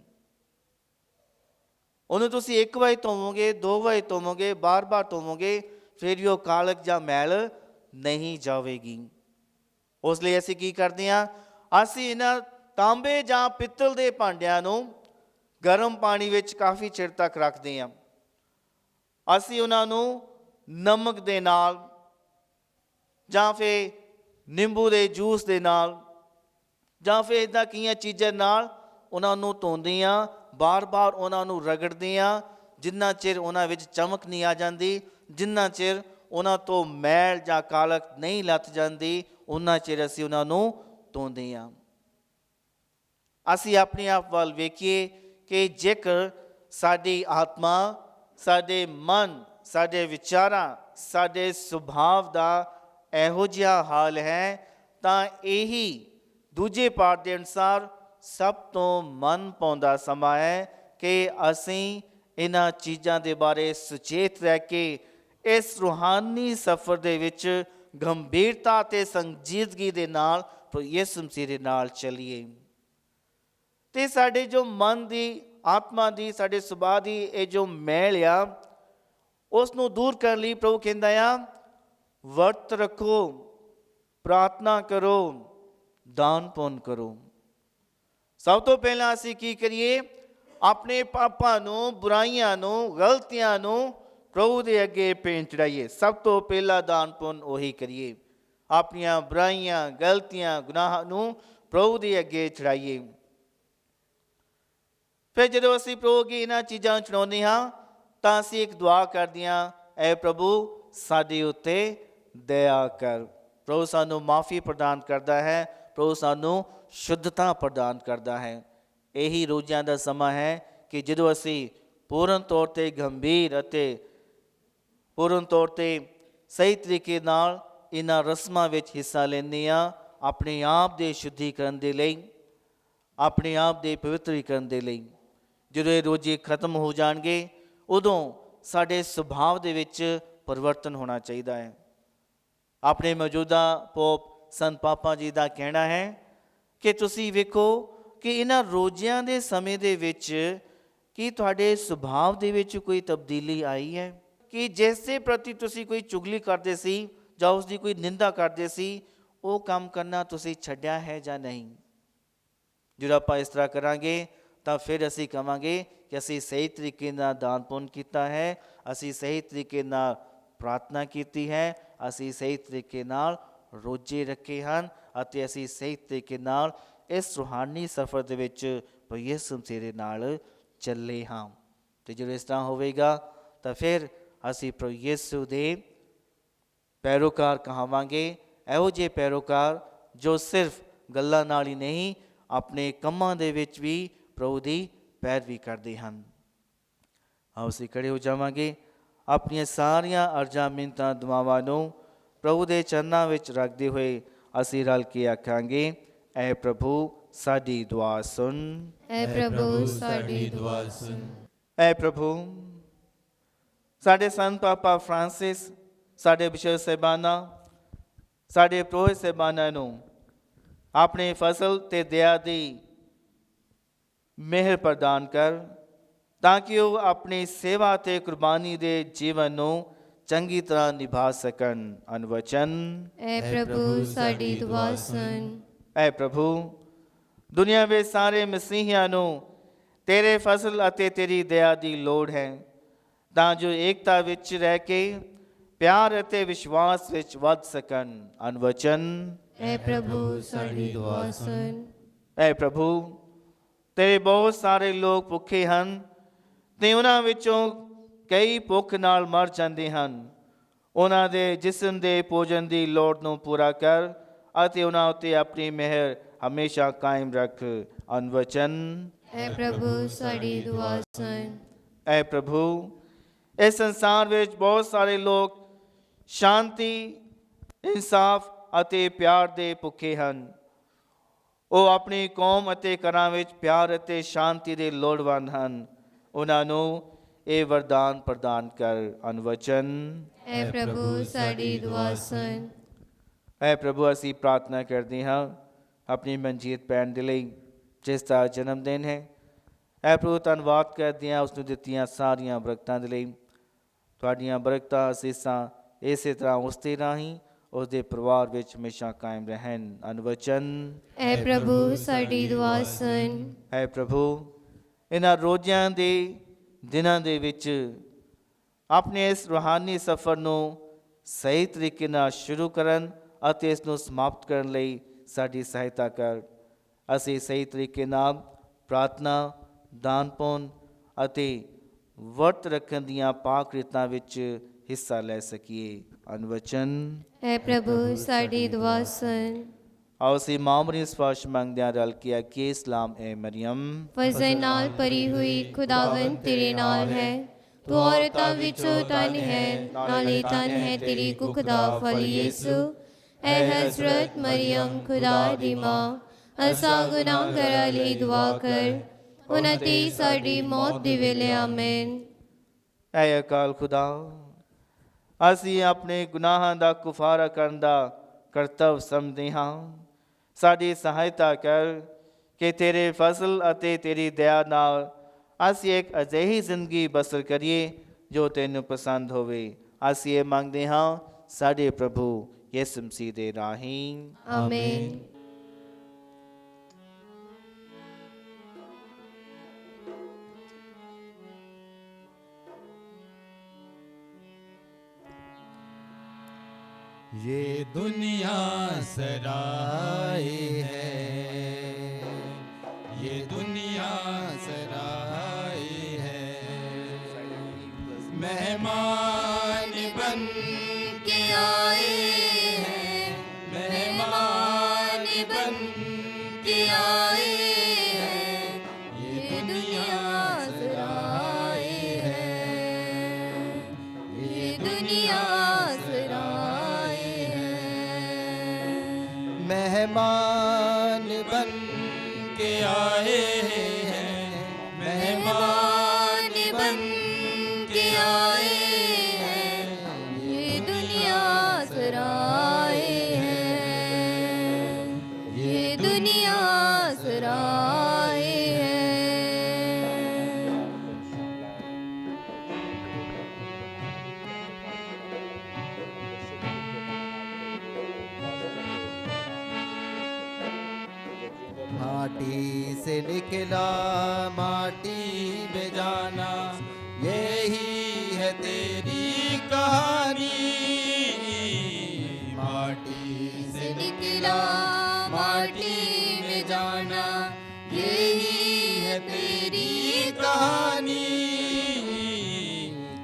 ਉਹਨੂੰ ਤੁਸੀਂ ਇੱਕ ਵਾਰੀ ਧੋਵੋਗੇ, 2 ਵਾਰੀ ਧੋਵੋਗੇ, ਬਾਰ-ਬਾਰ ਧੋਵੋਗੇ, ਫਿਰ ਵੀ ਉਹ ਕਾਲਖ ਜਾਂ ਮੈਲ ਨਹੀਂ ਜਾਵੇਗੀ। ਉਸ ਲਈ ਅਸੀਂ ਕੀ ਕਰਦੇ ਹਾਂ, ਅਸੀਂ ਇਹਨਾਂ ਤਾਂਬੇ ਜਾਂ ਪਿੱਤਲ ਦੇ ਭਾਂਡਿਆਂ ਨੂੰ ਗਰਮ ਪਾਣੀ ਵਿੱਚ ਕਾਫੀ ਚਿਰ ਤੱਕ ਰੱਖਦੇ ਹਾਂ। ਅਸੀਂ ਉਹਨਾਂ ਨੂੰ ਨਮਕ ਦੇ ਨਾਲ ਜਾਂ ਫਿਰ ਨਿੰਬੂ ਦੇ ਜੂਸ ਦੇ ਨਾਲ ਜਾਂ ਫਿਰ ਇੱਦਾਂ ਕਈਆਂ ਚੀਜ਼ਾਂ ਨਾਲ ਉਹਨਾਂ ਨੂੰ ਧੋਂਦੇ ਹਾਂ, ਬਾਰ-ਬਾਰ ਉਹਨਾਂ ਨੂੰ ਰਗੜਦੇ ਹਾਂ। ਜਿੰਨਾ ਚਿਰ ਉਹਨਾਂ ਵਿੱਚ ਚਮਕ ਨਹੀਂ ਆ ਜਾਂਦੀ, ਜਿੰਨਾ ਚਿਰ ਉਹਨਾਂ ਤੋਂ ਮੈਲ ਜਾਂ ਕਾਲਖ ਨਹੀਂ ਲੱਥ ਜਾਂਦੀ, ਉਨਾ ਚਿਰ ਅਸੀਂ ਉਹਨਾਂ ਨੂੰ ਧੋਂਦੇ ਹਾਂ। ਅਸੀਂ ਆਪਣੇ ਆਪ ਵੱਲ ਵੇਖੀਏ ਕਿ ਜੇਕਰ ਸਾਡੀ ਆਤਮਾ, ਸਾਡੇ ਮਨ, ਸਾਡੇ ਵਿਚਾਰਾਂ, ਸਾਡੇ ਸੁਭਾਅ ਦਾ ਇਹੋ ਜਿਹਾ ਹਾਲ ਹੈ ਤਾਂ ਇਹੀ ਦੂਜੇ ਪਾਠ ਦੇ ਅਨੁਸਾਰ ਸਭ ਤੋਂ ਮਨ ਪਾਉਂਦਾ ਸਮਾਂ ਹੈ ਕਿ ਅਸੀਂ ਇਹਨਾਂ ਚੀਜ਼ਾਂ ਦੇ ਬਾਰੇ ਸੁਚੇਤ ਰਹਿ ਕੇ ਇਸ ਰੂਹਾਨੀ ਸਫ਼ਰ ਦੇ ਵਿੱਚ ਗੰਭੀਰਤਾ ਅਤੇ ਸੰਜੀਦਗੀ ਦੇ ਨਾਲ ਪ੍ਰਭੂ ਯਿਸੂ ਮਸੀਹ ਦੇ ਨਾਲ ਚੱਲੀਏ। ਤੇ ਸਾਡੇ ਜੋ ਮਨ ਦੀ, ਆਤਮਾ ਦੀ, ਸਾਡੇ ਸੁਭਾਅ ਦੀ ਇਹ ਜੋ ਮੈਲ ਆ ਉਸ ਨੂੰ ਦੂਰ ਕਰਨ ਲਈ ਪ੍ਰਭੂ ਕਹਿੰਦਾ ਆ ਵਰਤ ਰੱਖੋ, ਪ੍ਰਾਰਥਨਾ ਕਰੋ, ਦਾਨ ਪੁੰਨ ਕਰੋ। ਸਭ ਤੋਂ ਪਹਿਲਾਂ ਅਸੀਂ ਕੀ ਕਰੀਏ, ਆਪਣੇ ਪਾਪਾਂ ਨੂੰ, ਬੁਰਾਈਆਂ ਨੂੰ, ਗਲਤੀਆਂ ਨੂੰ ਪ੍ਰਭੂ ਦੇ ਅੱਗੇ ਭੇਂਟ ਚੜਾਈਏ। ਸਭ ਤੋਂ ਪਹਿਲਾ ਦਾਨ ਪੁੰਨ ਉਹੀ ਕਰੀਏ, ਆਪਣੀਆਂ ਬੁਰਾਈਆਂ, ਗਲਤੀਆਂ, ਗੁਨਾਹਾਂ ਨੂੰ ਪ੍ਰਭੂ ਦੇ ਅੱਗੇ ਚੜਾਈਏ। ਫਿਰ ਜਦੋਂ ਅਸੀਂ ਪ੍ਰਭੂ ਅੱਗੇ ਇਹਨਾਂ ਚੀਜ਼ਾਂ ਨੂੰ ਚੜਾਉਂਦੇ ਹਾਂ ਤਾਂ ਅਸੀਂ ਇੱਕ ਦੁਆ ਕਰਦੇ ਹਾਂ, ਐ ਪ੍ਰਭੂ ਸਾਡੇ ਉੱਤੇ ਦਇਆ ਕਰ। ਪ੍ਰਭੂ ਸਾਨੂੰ ਮਾਫੀ ਪ੍ਰਦਾਨ ਕਰਦਾ ਹੈ, ਪ੍ਰਭੂ ਸਾਨੂੰ ਸ਼ੁੱਧਤਾ ਪ੍ਰਦਾਨ ਕਰਦਾ ਹੈ। ਇਹੀ ਰੋਜ਼ਾਂ ਦਾ ਸਮਾਂ ਹੈ ਕਿ ਜਦੋਂ ਅਸੀਂ ਪੂਰਨ ਤੌਰ 'ਤੇ ਗੰਭੀਰ ਅਤੇ ਪੂਰਨ ਤੌਰ 'ਤੇ ਸਹੀ ਤਰੀਕੇ ਨਾਲ ਇਹਨਾਂ ਰਸਮਾਂ ਵਿੱਚ ਹਿੱਸਾ ਲੈਂਦੇ ਹਾਂ, ਆਪਣੇ ਆਪ ਦੇ ਸ਼ੁੱਧੀਕਰਨ ਦੇ ਲਈ, ਆਪਣੇ ਆਪ ਦੇ ਪਵਿੱਤਰੀਕਰਨ ਦੇ ਲਈ। ਜਦੋਂ ਇਹ ਰੋਜ਼ੇ ਖਤਮ ਹੋ ਜਾਣਗੇ ਉਦੋਂ ਸਾਡੇ ਸੁਭਾਅ ਦੇ ਵਿੱਚ ਪਰਿਵਰਤਨ ਹੋਣਾ ਚਾਹੀਦਾ ਹੈ। ਆਪਣੇ ਮੌਜੂਦਾ ਪੋਪ ਸੰਤ ਪਾਪਾ ਜੀ ਦਾ ਕਹਿਣਾ ਹੈ ਕਿ ਤੁਸੀਂ ਵੇਖੋ ਕਿ ਇਹਨਾਂ ਰੋਜ਼ਿਆਂ ਦੇ ਸਮੇਂ ਦੇ ਵਿੱਚ ਕੀ ਤੁਹਾਡੇ ਸੁਭਾਅ ਦੇ ਵਿੱਚ ਕੋਈ ਤਬਦੀਲੀ ਆਈ ਹੈ, ਕਿ ਜਿਸ ਦੇ ਪ੍ਰਤੀ ਤੁਸੀਂ ਕੋਈ ਚੁਗਲੀ ਕਰਦੇ ਸੀ ਜਾਂ ਉਸ ਦੀ ਕੋਈ ਨਿੰਦਾ ਕਰਦੇ ਸੀ, ਉਹ ਕੰਮ ਕਰਨਾ ਤੁਸੀਂ ਛੱਡਿਆ ਹੈ ਜਾਂ ਨਹੀਂ। ਜਦੋਂ ਆਪਾਂ ਇਸ ਤਰ੍ਹਾਂ ਕਰਾਂਗੇ ਤਾਂ ਫਿਰ ਅਸੀਂ ਕਹਾਂਗੇ ਕਿ ਅਸੀਂ ਸਹੀ ਤਰੀਕੇ ਨਾਲ ਦਾਨ ਪੁੰਨ ਕੀਤਾ ਹੈ, ਅਸੀਂ ਸਹੀ ਤਰੀਕੇ ਨਾਲ ਪ੍ਰਾਰਥਨਾ ਕੀਤੀ ਹੈ, ਅਸੀਂ ਸਹੀ ਤਰੀਕੇ ਨਾਲ ਰੋਜ਼ੇ ਰੱਖੇ ਹਨ ਅਤੇ ਅਸੀਂ ਸਹੀ ਤਰੀਕੇ ਨਾਲ ਇਸ ਰੂਹਾਨੀ ਸਫ਼ਰ ਦੇ ਵਿੱਚ ਪ੍ਰਭੂ ਯਿਸੂ ਮਸੀਹ ਦੇ ਨਾਲ ਚੱਲੇ ਹਾਂ। ਅਤੇ ਜਦੋਂ ਇਸ ਤਰ੍ਹਾਂ ਹੋਵੇਗਾ ਤਾਂ ਫਿਰ ਅਸੀਂ ਪ੍ਰਭੂ ਯਿਸੂ ਦੇ ਪੈਰੋਕਾਰ ਕਹਾਵਾਂਗੇ, ਇਹੋ ਜਿਹੇ ਪੈਰੋਕਾਰ ਜੋ ਸਿਰਫ ਗੱਲਾਂ ਨਾਲ ਹੀ ਨਹੀਂ, ਆਪਣੇ ਕੰਮਾਂ ਦੇ ਵਿੱਚ ਵੀ ਪ੍ਰਭੂ ਦੀ ਪੈਰਵੀ ਕਰਦੇ ਹਨ। ਆਓ ਅਸੀਂ ਖੜੇ ਹੋ ਜਾਵਾਂਗੇ, ਆਪਣੀਆਂ ਸਾਰੀਆਂ ਅਰਜ਼ਾਂ, ਮਿੰਨਤਾਂ, ਦੁਆਵਾਂ ਨੂੰ ਪ੍ਰਭੂ ਦੇ ਚਰਨਾਂ ਵਿੱਚ ਰੱਖਦੇ ਹੋਏ ਅਸੀਂ ਰਲ ਕੇ ਆਖਾਂਗੇ, ਐ ਪ੍ਰਭੂ ਸਾਡੀ ਦੁਆ ਸੁਣ। ਐ ਪ੍ਰਭੂ ਸਾਡੀ ਦੁਆ ਸੁਣ। ਐ ਪ੍ਰਭੂ ਸਾਡੇ ਸੰਤ ਪਾਪਾ ਫਰਾਂਸਿਸ, ਸਾਡੇ ਬਿਸ਼ਪ ਸਾਹਿਬਾਨਾਂ, ਸਾਡੇ ਪ੍ਰੋਹਿਤ ਸਾਹਿਬਾਨਾਂ ਨੂੰ ਆਪਣੇ ਫਜ਼ਲ ਤੇ ਦਇਆ ਦੀ ਮਿਹਰ ਪ੍ਰਦਾਨ ਕਰ ਤਾਂ ਕਿ ਉਹ ਆਪਣੀ ਸੇਵਾ ਅਤੇ ਕੁਰਬਾਨੀ ਦੇ ਜੀਵਨ ਨੂੰ ਚੰਗੀ ਤਰ੍ਹਾਂ ਨਿਭਾ ਸਕਣ। ਅਨਵਚਨ। ਐ ਪ੍ਰਭੂ ਸਾਡੀ ਦੁਆ ਸੁਣ। ਐ ਪ੍ਰਭੂ ਦੁਨੀਆ ਵਿੱਚ ਸਾਰੇ ਮਸੀਹੀਆਂ ਨੂੰ ਤੇਰੇ ਫਜ਼ਲ ਅਤੇ ਤੇਰੀ ਦਇਆ ਦੀ ਲੋੜ ਹੈ ਤਾਂ ਜੋ ਏਕਤਾ ਵਿੱਚ ਰਹਿ ਕੇ ਪਿਆਰ ਅਤੇ ਵਿਸ਼ਵਾਸ ਵਿੱਚ ਵੱਧ ਸਕਣ। ਅਨਵਚਨ। ਐ ਪ੍ਰਭੂ ਸਾਡੀ ਦੁਆ ਸੁਣ। ਐ ਪ੍ਰਭੂ ਤੇਰੇ ਬਹੁਤ ਸਾਰੇ ਲੋਕ ਭੁੱਖੇ ਹਨ ਤੇ ਉਹਨਾਂ ਵਿੱਚੋਂ ਕਈ ਭੁੱਖ ਨਾਲ ਮਰ ਜਾਂਦੇ ਹਨ। ਉਹਨਾਂ ਦੇ ਜਿਸਮ ਦੇ ਭੋਜਨ ਦੀ ਲੋੜ ਨੂੰ ਪੂਰਾ ਕਰ ਅਤੇ ਉਹਨਾਂ ਉੱਤੇ ਆਪਣੀ ਮਿਹਰ ਹਮੇਸ਼ਾ ਕਾਇਮ ਰੱਖ। ਅਨਵਚਨ। ਐ ਪ੍ਰਭੂ ਸਾਡੀ ਦੁਆ ਸੁਣ। ਐ ਪ੍ਰਭੂ, ਇਸ ਸੰਸਾਰ ਵਿੱਚ ਬਹੁਤ ਸਾਰੇ ਲੋਕ ਸ਼ਾਂਤੀ, ਇਨਸਾਫ ਅਤੇ ਪਿਆਰ ਦੇ ਭੁੱਖੇ ਹਨ। ਉਹ ਆਪਣੀ ਕੌਮ ਅਤੇ ਘਰਾਂ ਵਿੱਚ ਪਿਆਰ ਅਤੇ ਸ਼ਾਂਤੀ ਦੇ ਲੋੜਵੰਦ ਹਨ। ਉਹਨਾਂ ਨੂੰ ਇਹ ਵਰਦਾਨ ਪ੍ਰਦਾਨ ਕਰ। ਅਨਵਚਨ। ਐ ਪ੍ਰਭੂ ਸਾਡੀ ਦੁਆ ਸੁਣ। ਐ ਪ੍ਰਭੂ, ਅਸੀਂ ਪ੍ਰਾਰਥਨਾ ਕਰਦੇ ਹਾਂ ਆਪਣੀ ਮਨਜੀਤ ਭੈਣ ਦੇ ਲਈ ਜਿਸ ਦਾ ਜਨਮ ਦਿਨ ਹੈ। ਐ ਪ੍ਰਭੂ, ਧੰਨਵਾਦ ਕਰਦੇ ਹਾਂ ਉਸ ਨੂੰ ਦਿੱਤੀਆਂ ਸਾਰੀਆਂ ਬਰਕਤਾਂ ਦੇ ਲਈ। ਤੁਹਾਡੀਆਂ ਬਰਕਤਾਂ ਅਸੀਸਾਂ ਇਸੇ ਤਰ੍ਹਾਂ ਉਸ ਦੇ ਰਾਹੀਂ ਉਸ ਦੇ ਪਰਿਵਾਰ ਵਿੱਚ ਹਮੇਸ਼ਾ ਕਾਇਮ ਰਹਿਣ। ਅਨਵਚਨ। ਐ ਪ੍ਰਭੂ ਸਾਡੀ ਦੁਆ ਸੁਣ। ਐ ਪ੍ਰਭੂ, ਇਹਨਾਂ ਰੋਜ਼ਾਂ ਦੇ ਦਿਨਾਂ ਦੇ ਵਿੱਚ ਆਪਣੇ ਇਸ ਰੂਹਾਨੀ ਸਫ਼ਰ ਨੂੰ ਸਹੀ ਤਰੀਕੇ ਨਾਲ ਸ਼ੁਰੂ ਕਰਨ ਅਤੇ ਇਸ ਨੂੰ ਸਮਾਪਤ ਕਰਨ ਲਈ ਸਾਡੀ ਸਹਾਇਤਾ ਕਰ। ਅਸੀਂ ਸਹੀ ਤਰੀਕੇ ਨਾਲ ਪ੍ਰਾਰਥਨਾ, ਦਾਨ ਪੁੰਨ ਅਤੇ ਵਰਤ ਰੱਖਣ ਦੀਆਂ ਪਾਕ ਰੀਤਾਂ ਵਿੱਚ ਹਿੱਸਾ ਲੈ ਸਕੀਏ। ਅਨਵਚਨ। ਐ ਪ੍ਰਭੂ ਸਾਡੀ ਦੁਆ ਸੁਣ। ਆਓ ਅਸੀਂ ਮਾਮੂਲੀ ਸਪਾਸ਼ ਮੰਗਦਿਆਂ ਰਲ ਕੇ ਆਖੀਏ, ਸਲਾਮ ਏ ਮਰੀਮ, ਫਜ਼ਲ ਨਾਲ ਭਰੀ ਹੋਈ ਖੁਦਾਵੰਦ ਤੇਰੇ ਨਾਲ ਹੈ। ਤੂੰ ਔਰਤਾਂ ਵਿੱਚੋਂ ਧਨ ਹੈ, ਨਾਲੇ ਧਨ ਹੈ ਤੇਰੀ ਕੁੱਖ ਦਾ ਫਲ ਯਿਸੂ। ਐ ਹਜ਼ਰਤ ਮਰੀਮ ਖੁਦਾ ਦੀ ਮਾਂ, ਅਸਾਂ ਗੁਨਾਹਗਾਰਾਂ ਲਈ ਦੁਆ ਕਰ, ਉਹਨਾਂ ਤੇ ਸਾਡੀ ਮੌਤ ਦੇ ਵੇਲੇ ਆਮੀਨ। ਐ ਅਕਾਲ ਖੁਦਾ, ਅਸੀਂ ਆਪਣੇ ਗੁਨਾਹਾਂ ਦਾ ਕੁਫਾਰਾ ਕਰਨ ਦਾ ਕਰਤੱਵ ਸਮਝਦੇ ਹਾਂ। ਸਾਡੀ ਸਹਾਇਤਾ ਕਰ ਕਿ ਤੇਰੇ ਫਜ਼ਲ ਅਤੇ ਤੇਰੀ ਦਇਆ ਨਾਲ ਅਸੀਂ ਇੱਕ ਅਜਿਹੀ ਜ਼ਿੰਦਗੀ ਬਸਰ ਕਰੀਏ ਜੋ ਤੈਨੂੰ ਪਸੰਦ ਹੋਵੇ। ਅਸੀਂ ਇਹ ਮੰਗਦੇ ਹਾਂ ਸਾਡੇ ਪ੍ਰਭੂ ਯਿਸੂ ਮਸੀਹ ਦੇ ਰਾਹੀਂ। ਆਮੀਨ। ये दुनिया सराय है, ये दुनिया सराय है। मेहमान बन के आए हैं, मेहमान बन के आए हैं। ये दुनिया सराय है, ये दुनिया मेहमान बन के आए हैं, मेहमान बन के आए हैं। ये दुनिया सराय है, ये दुनिया सराय है। माटी से निकला माटी में जाना, यही है तेरी कहानी। माटी से निकला माटी में जाना, यही है तेरी कहानी।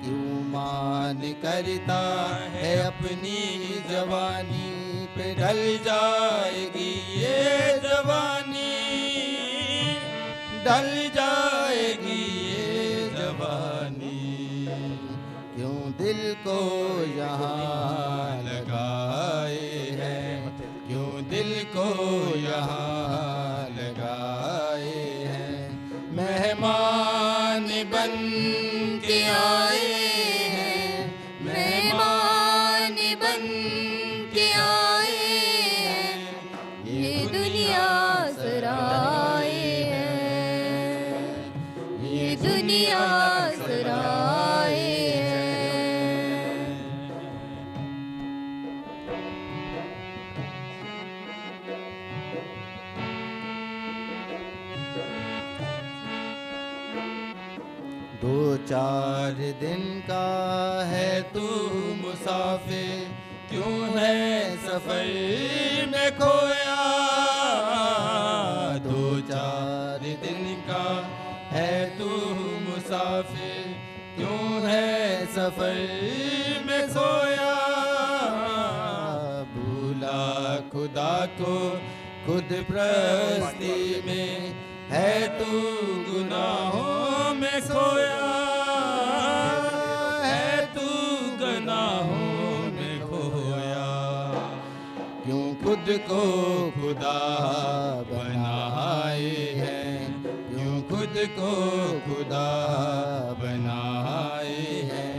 क्यों मान करता है अपनी जवानी पे ढल जाएगी ये जवानी, ढल जाएगी ये जवानी। क्यों दिल को यहाँ लगाए हैं, क्यों दिल को यहाँ लगाए हैं। मेहमान बन के आए हैं, मेहमान बन के आए हैं। ये दुनिया सराय है, ये दुनिया सराय है। दो चार दिन का है तू मुसाफिर, क्यों है सफर में खोया। दो चार दिन का है तू मुसाफिर, क्यों है सफर में खोया। भूला खुदा को खुद प्रस्ती में है तू गुनाहों में खोया, है तू गुनाहों में खोया। क्यों खुद को खुदा बनाए है, क्यों खुद को खुदा बनाए है।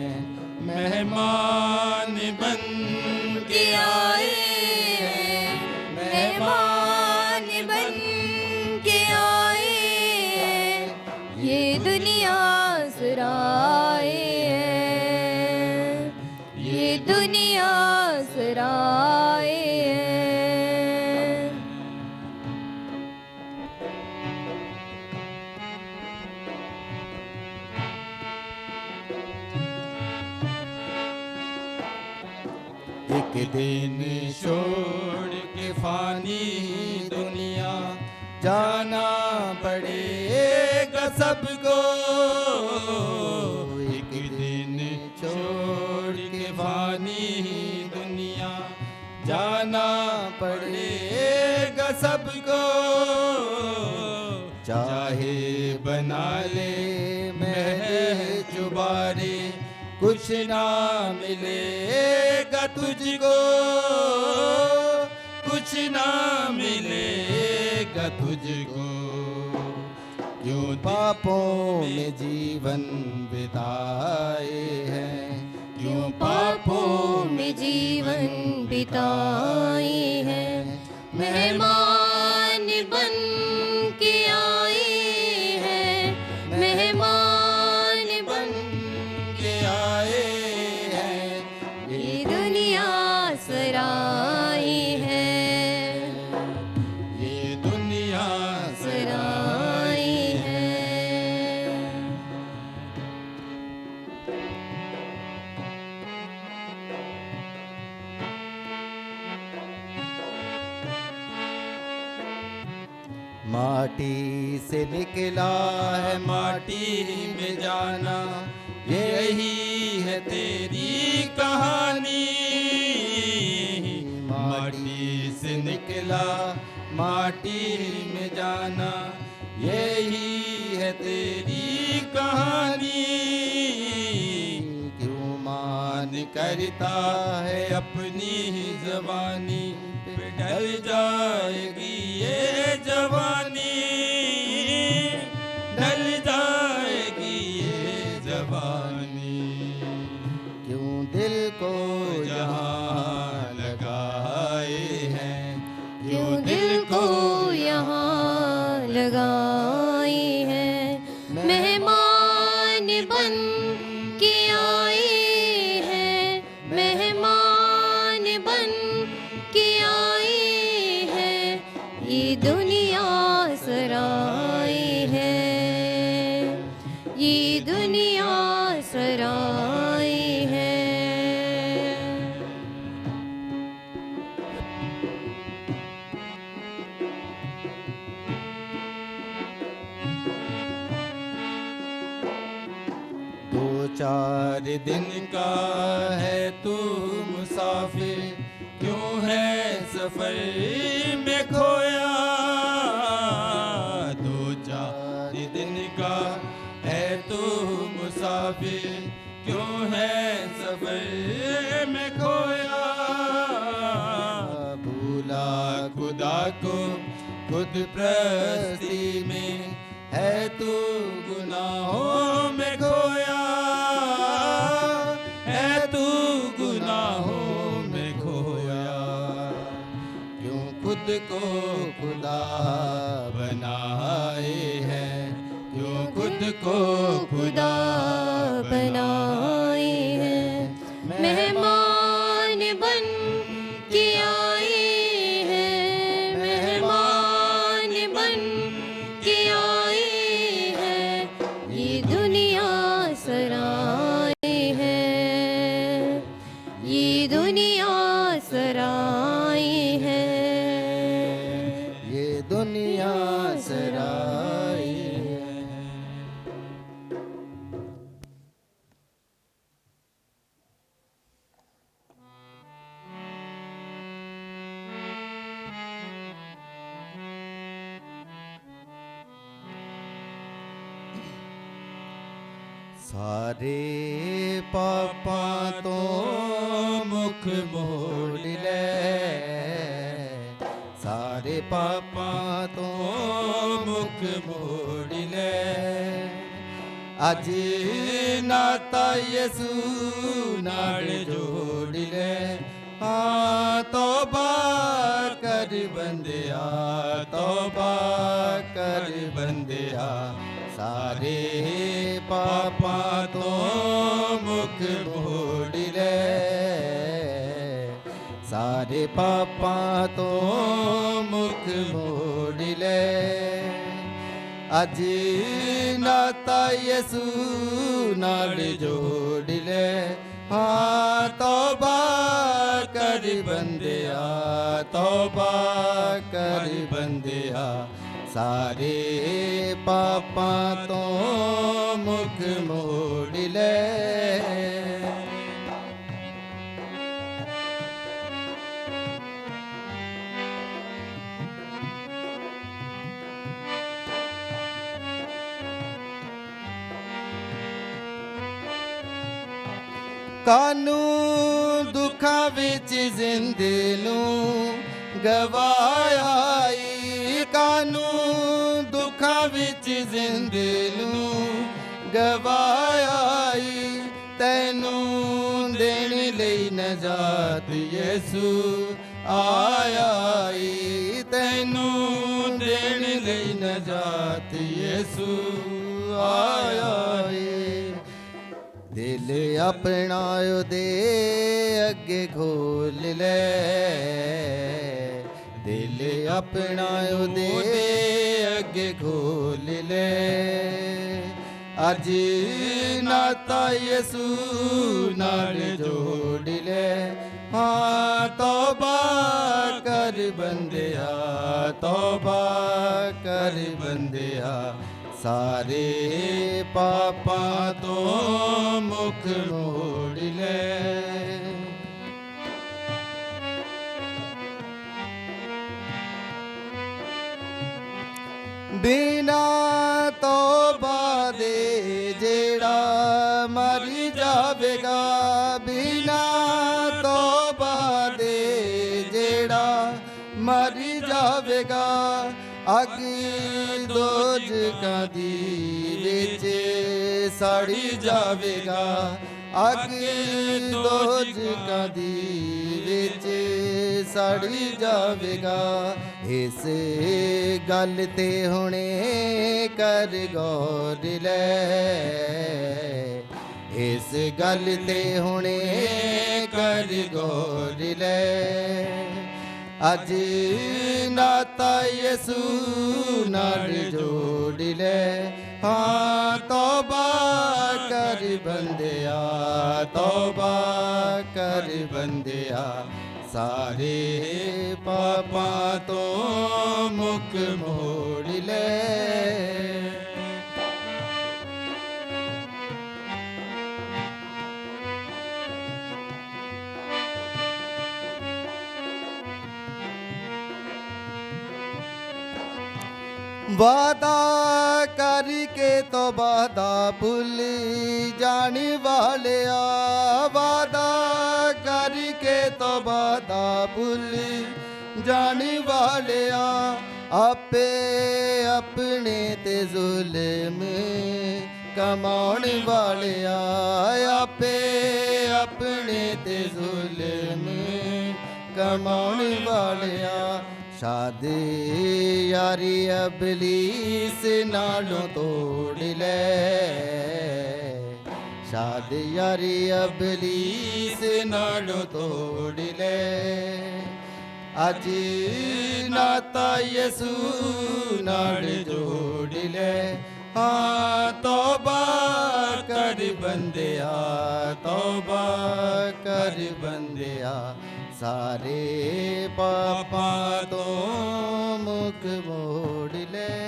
मेहमान बन के आए हैं, मेहमान बन के आए हैं, ये दुनिया सराए हैं, ये दुनिया सराए हैं। एक दिन छोड़ के फानी दुनिया जाना पड़ेगा सबको। एक दिन छोड़ के फानी दुनिया जाना पड़ेगा सबको। चाहे बना ले महजुबारे, कुछ ना मिलेगा तुझको, कुछ ना मिलेगा तुझको। क्यों पापों में जीवन बिताए हैं, क्यों पापों में जीवन बिताए हैं। मेहमान बन के आए हैं, मेहमान बन के आए हैं। ये दुनिया सराय है, ये दुनिया सराय है। माटी से निकला है माटी में जाना, यही है तेरी कहानी। माटी से निकला माटी में जाना, यही है तेरी कहानी। क्यों मान करता है अपनी जवानी, पे ढल जाएगी ये जवानी, ढल जाएगी ये जवानी। क्यों दिल को जहाँ लगाए हैं, क्यों दिल को यहाँ लगाए हैं। मेहमान बन के आए हैं, मेहमान बन के आए हैं। ये दुनिया सराय है, ये दुनिया सराय है। दो चार दिन का है तू मुसाफिर, क्यों है सफर में खोया। दो चार दिन का है तू मुसाफिर, क्यों है सफर में खोया। भूला खुदा को खुद प्रस्ती में, है तू गुनाहों में खोया, है तू गुनाहों में खोया। क्यों खुद को खुदा बनाए है, क्यों खुद को खुदा बनाए हैं। मेहमान बन के आए हैं, मेहमान बन के आए हैं। ये दुनिया सराय है, ये दुनिया सराय है। ये दुनिया सराय। ਸਾਰੇ ਪਾਪਾਂ ਤੋਂ ਮੁਖ ਮੋੜ ਲੈ, ਸਾਰੇ ਪਾਪਾਂ ਤੋਂ ਮੁਖ ਮੋੜ ਲੈ। ਅੱਜ ਨਾਤਾ ਯਿਸੂ ਨਾਲ ਜੋੜ ਲੈ, ਹਾਂ ਤੋਬਾ ਕਰ ਬੰਦਿਆ, ਤੋਬਾ ਕਰ ਬੰਦਿਆ। ਸਾਰੇ ਪਾਪਾਂ ਤੋਂ ਮੁਖ ਮੋੜ ਲੈ, ਸਾਰੇ ਪਾਪਾਂ ਤੋਂ ਮੁਖ ਮੋੜ ਲੈ। ਅੱਜ ਨਾਤਾ ਯਿਸੂ ਨਾਲ ਜੋੜ ਲੈ, ਹਾਂ ਤੋਬਾ ਕਰ ਬੰਦਿਆ, ਤੋਬਾ ਕਰ ਬੰਦਿਆ। ਸਾਰੇ ਪਾਪਾਂ ਤੋਂ ਮੁਖ ਮੋੜ ਲੈ। ਕਾਨੂੰ ਦੁੱਖਾਂ ਵਿੱਚ ਜ਼ਿੰਦੇ ਨੂੰ ਗਵਾਇਆ ਈ, ਕਾਨੂੰ ਦੁੱਖਾਂ ਵਿੱਚ ਜ਼ਿੰਦੇ ਨੂੰ ਗਵਾਇਆ ਈ। ਤੈਨੂੰ ਦੇਣ ਲਈ ਨਜਾਤ ਯਿਸੂ ਆਇਆ ਈ, ਤੈਨੂੰ ਦੇਣ ਲਈ ਨਜਾਤ ਯਿਸੂ ਆਇਆ ਈ। ਦਿਲ ਆਪਣਾ ਉਹਦੇ ਅੱਗੇ ਖੋਲ ਲੈ, ਦਿਲ ਆਪਣਾ ਉਹਦੇ ਅੱਗੇ ਖੋਲ ਲੈ। ਅੱਜ ਨਾਤਾ ਯਿਸੂ ਨਾਲ ਜੋੜ ਲੈ, ਹਾਂ ਤੋਬਾ ਕਰ ਬੰਦਿਆ, ਤੋਬਾ ਕਰ ਬੰਦਿਆ। ਸਾਰੇ ਪਾਪਾਂ ਤੋਂ ਮੁਖ ਮੋੜ ਲੈ। ਬਿਨਾ ਤੋਬਾ ਦੇ ਜਿਹੜਾ ਮਰ ਜਾਵੇਗਾ, ਬਿਨਾ ਤੋਬਾ ਦੇ ਜਿਹੜਾ ਮਰ ਜਾਵੇਗਾ। ਅੱਗ ਦੋਜ਼ਖਾਂ ਦੀ ਵਿੱਚ ਸੜੀ ਜਾਵੇਗਾ, ਅੱਗ ਦੋਜ਼ਖਾਂ ਦੀ ਵਿੱਚ ਸੜੀ ਜਾਵੇਗਾ। ਇਸ ਗੱਲ ਤੇ ਹੁਣੇ ਕਰ ਗੌਰ ਲੈ, ਇਸ ਗੱਲ ਤੇ ਹੁਣੇ ਕਰ ਗੌਰ ਲੈ। ਅੱਜ ਨਾਤਾ ਯਿਸੂ ਨਾਲ ਜੋੜ ਲੈ, ਹਾਂ ਤੋਬਾ ਕਰ ਬੰਦਿਆ, ਤੋਬਾ ਕਰ ਬੰਦਿਆ। ਸਾਰੇ ਪਾਪਾਂ ਤੋਂ ਮੁਖ ਮੋੜ ਲੈ। ਵਾਦਾ ਕਰਕੇ ਤੋਂ ਵਾਦਾ ਭੁੱਲ ਜਾਣ ਵਾਲਿਆ, ਵਾਦਾ ਕਰਕੇ ਤੋਂ ਵਾਦਾ ਭੁੱਲ ਜਾਣ ਵਾਲਿਆ। ਆਪੇ ਆਪਣੇ ਤੇ ਜ਼ੁਲਮ ਕਮਾਉਣ ਵਾਲਿਆ, ਆਪੇ ਆਪਣੇ ਤੇ ਜ਼ੁਲਮ ਕਮਾਉਣ ਵਾਲਿਆ। ਸ਼ਾਦ ਯਾਰੀ ਅਬਲੀਸ ਨਾਲੋਂ ਤੋੜ ਲੈ, ਸ਼ਾਦ ਯਾਰੀ ਅਬਲੀਸ ਨਾਲੋਂ ਤੋੜ ਲੈ। ਅੱਜ ਨਾਤਾ ਯਿਸੂ ਨਾਲ ਜੋੜ ਲੈ, ਹਾਂ ਤੋਬਾ ਕਰ ਬੰਦਿਆ, ਤੋਬਾ ਕਰ ਬੰਦਿਆ। ਸਾਰੇ ਪਾਪਾਂ ਤੋਂ ਮੁਖ ਮੋੜ ਲੈ।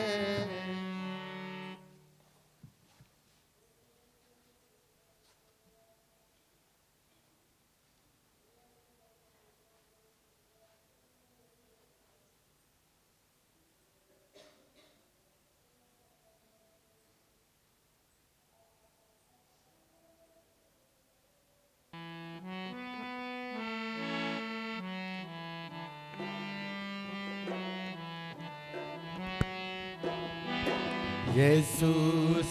ਯਿਸੂ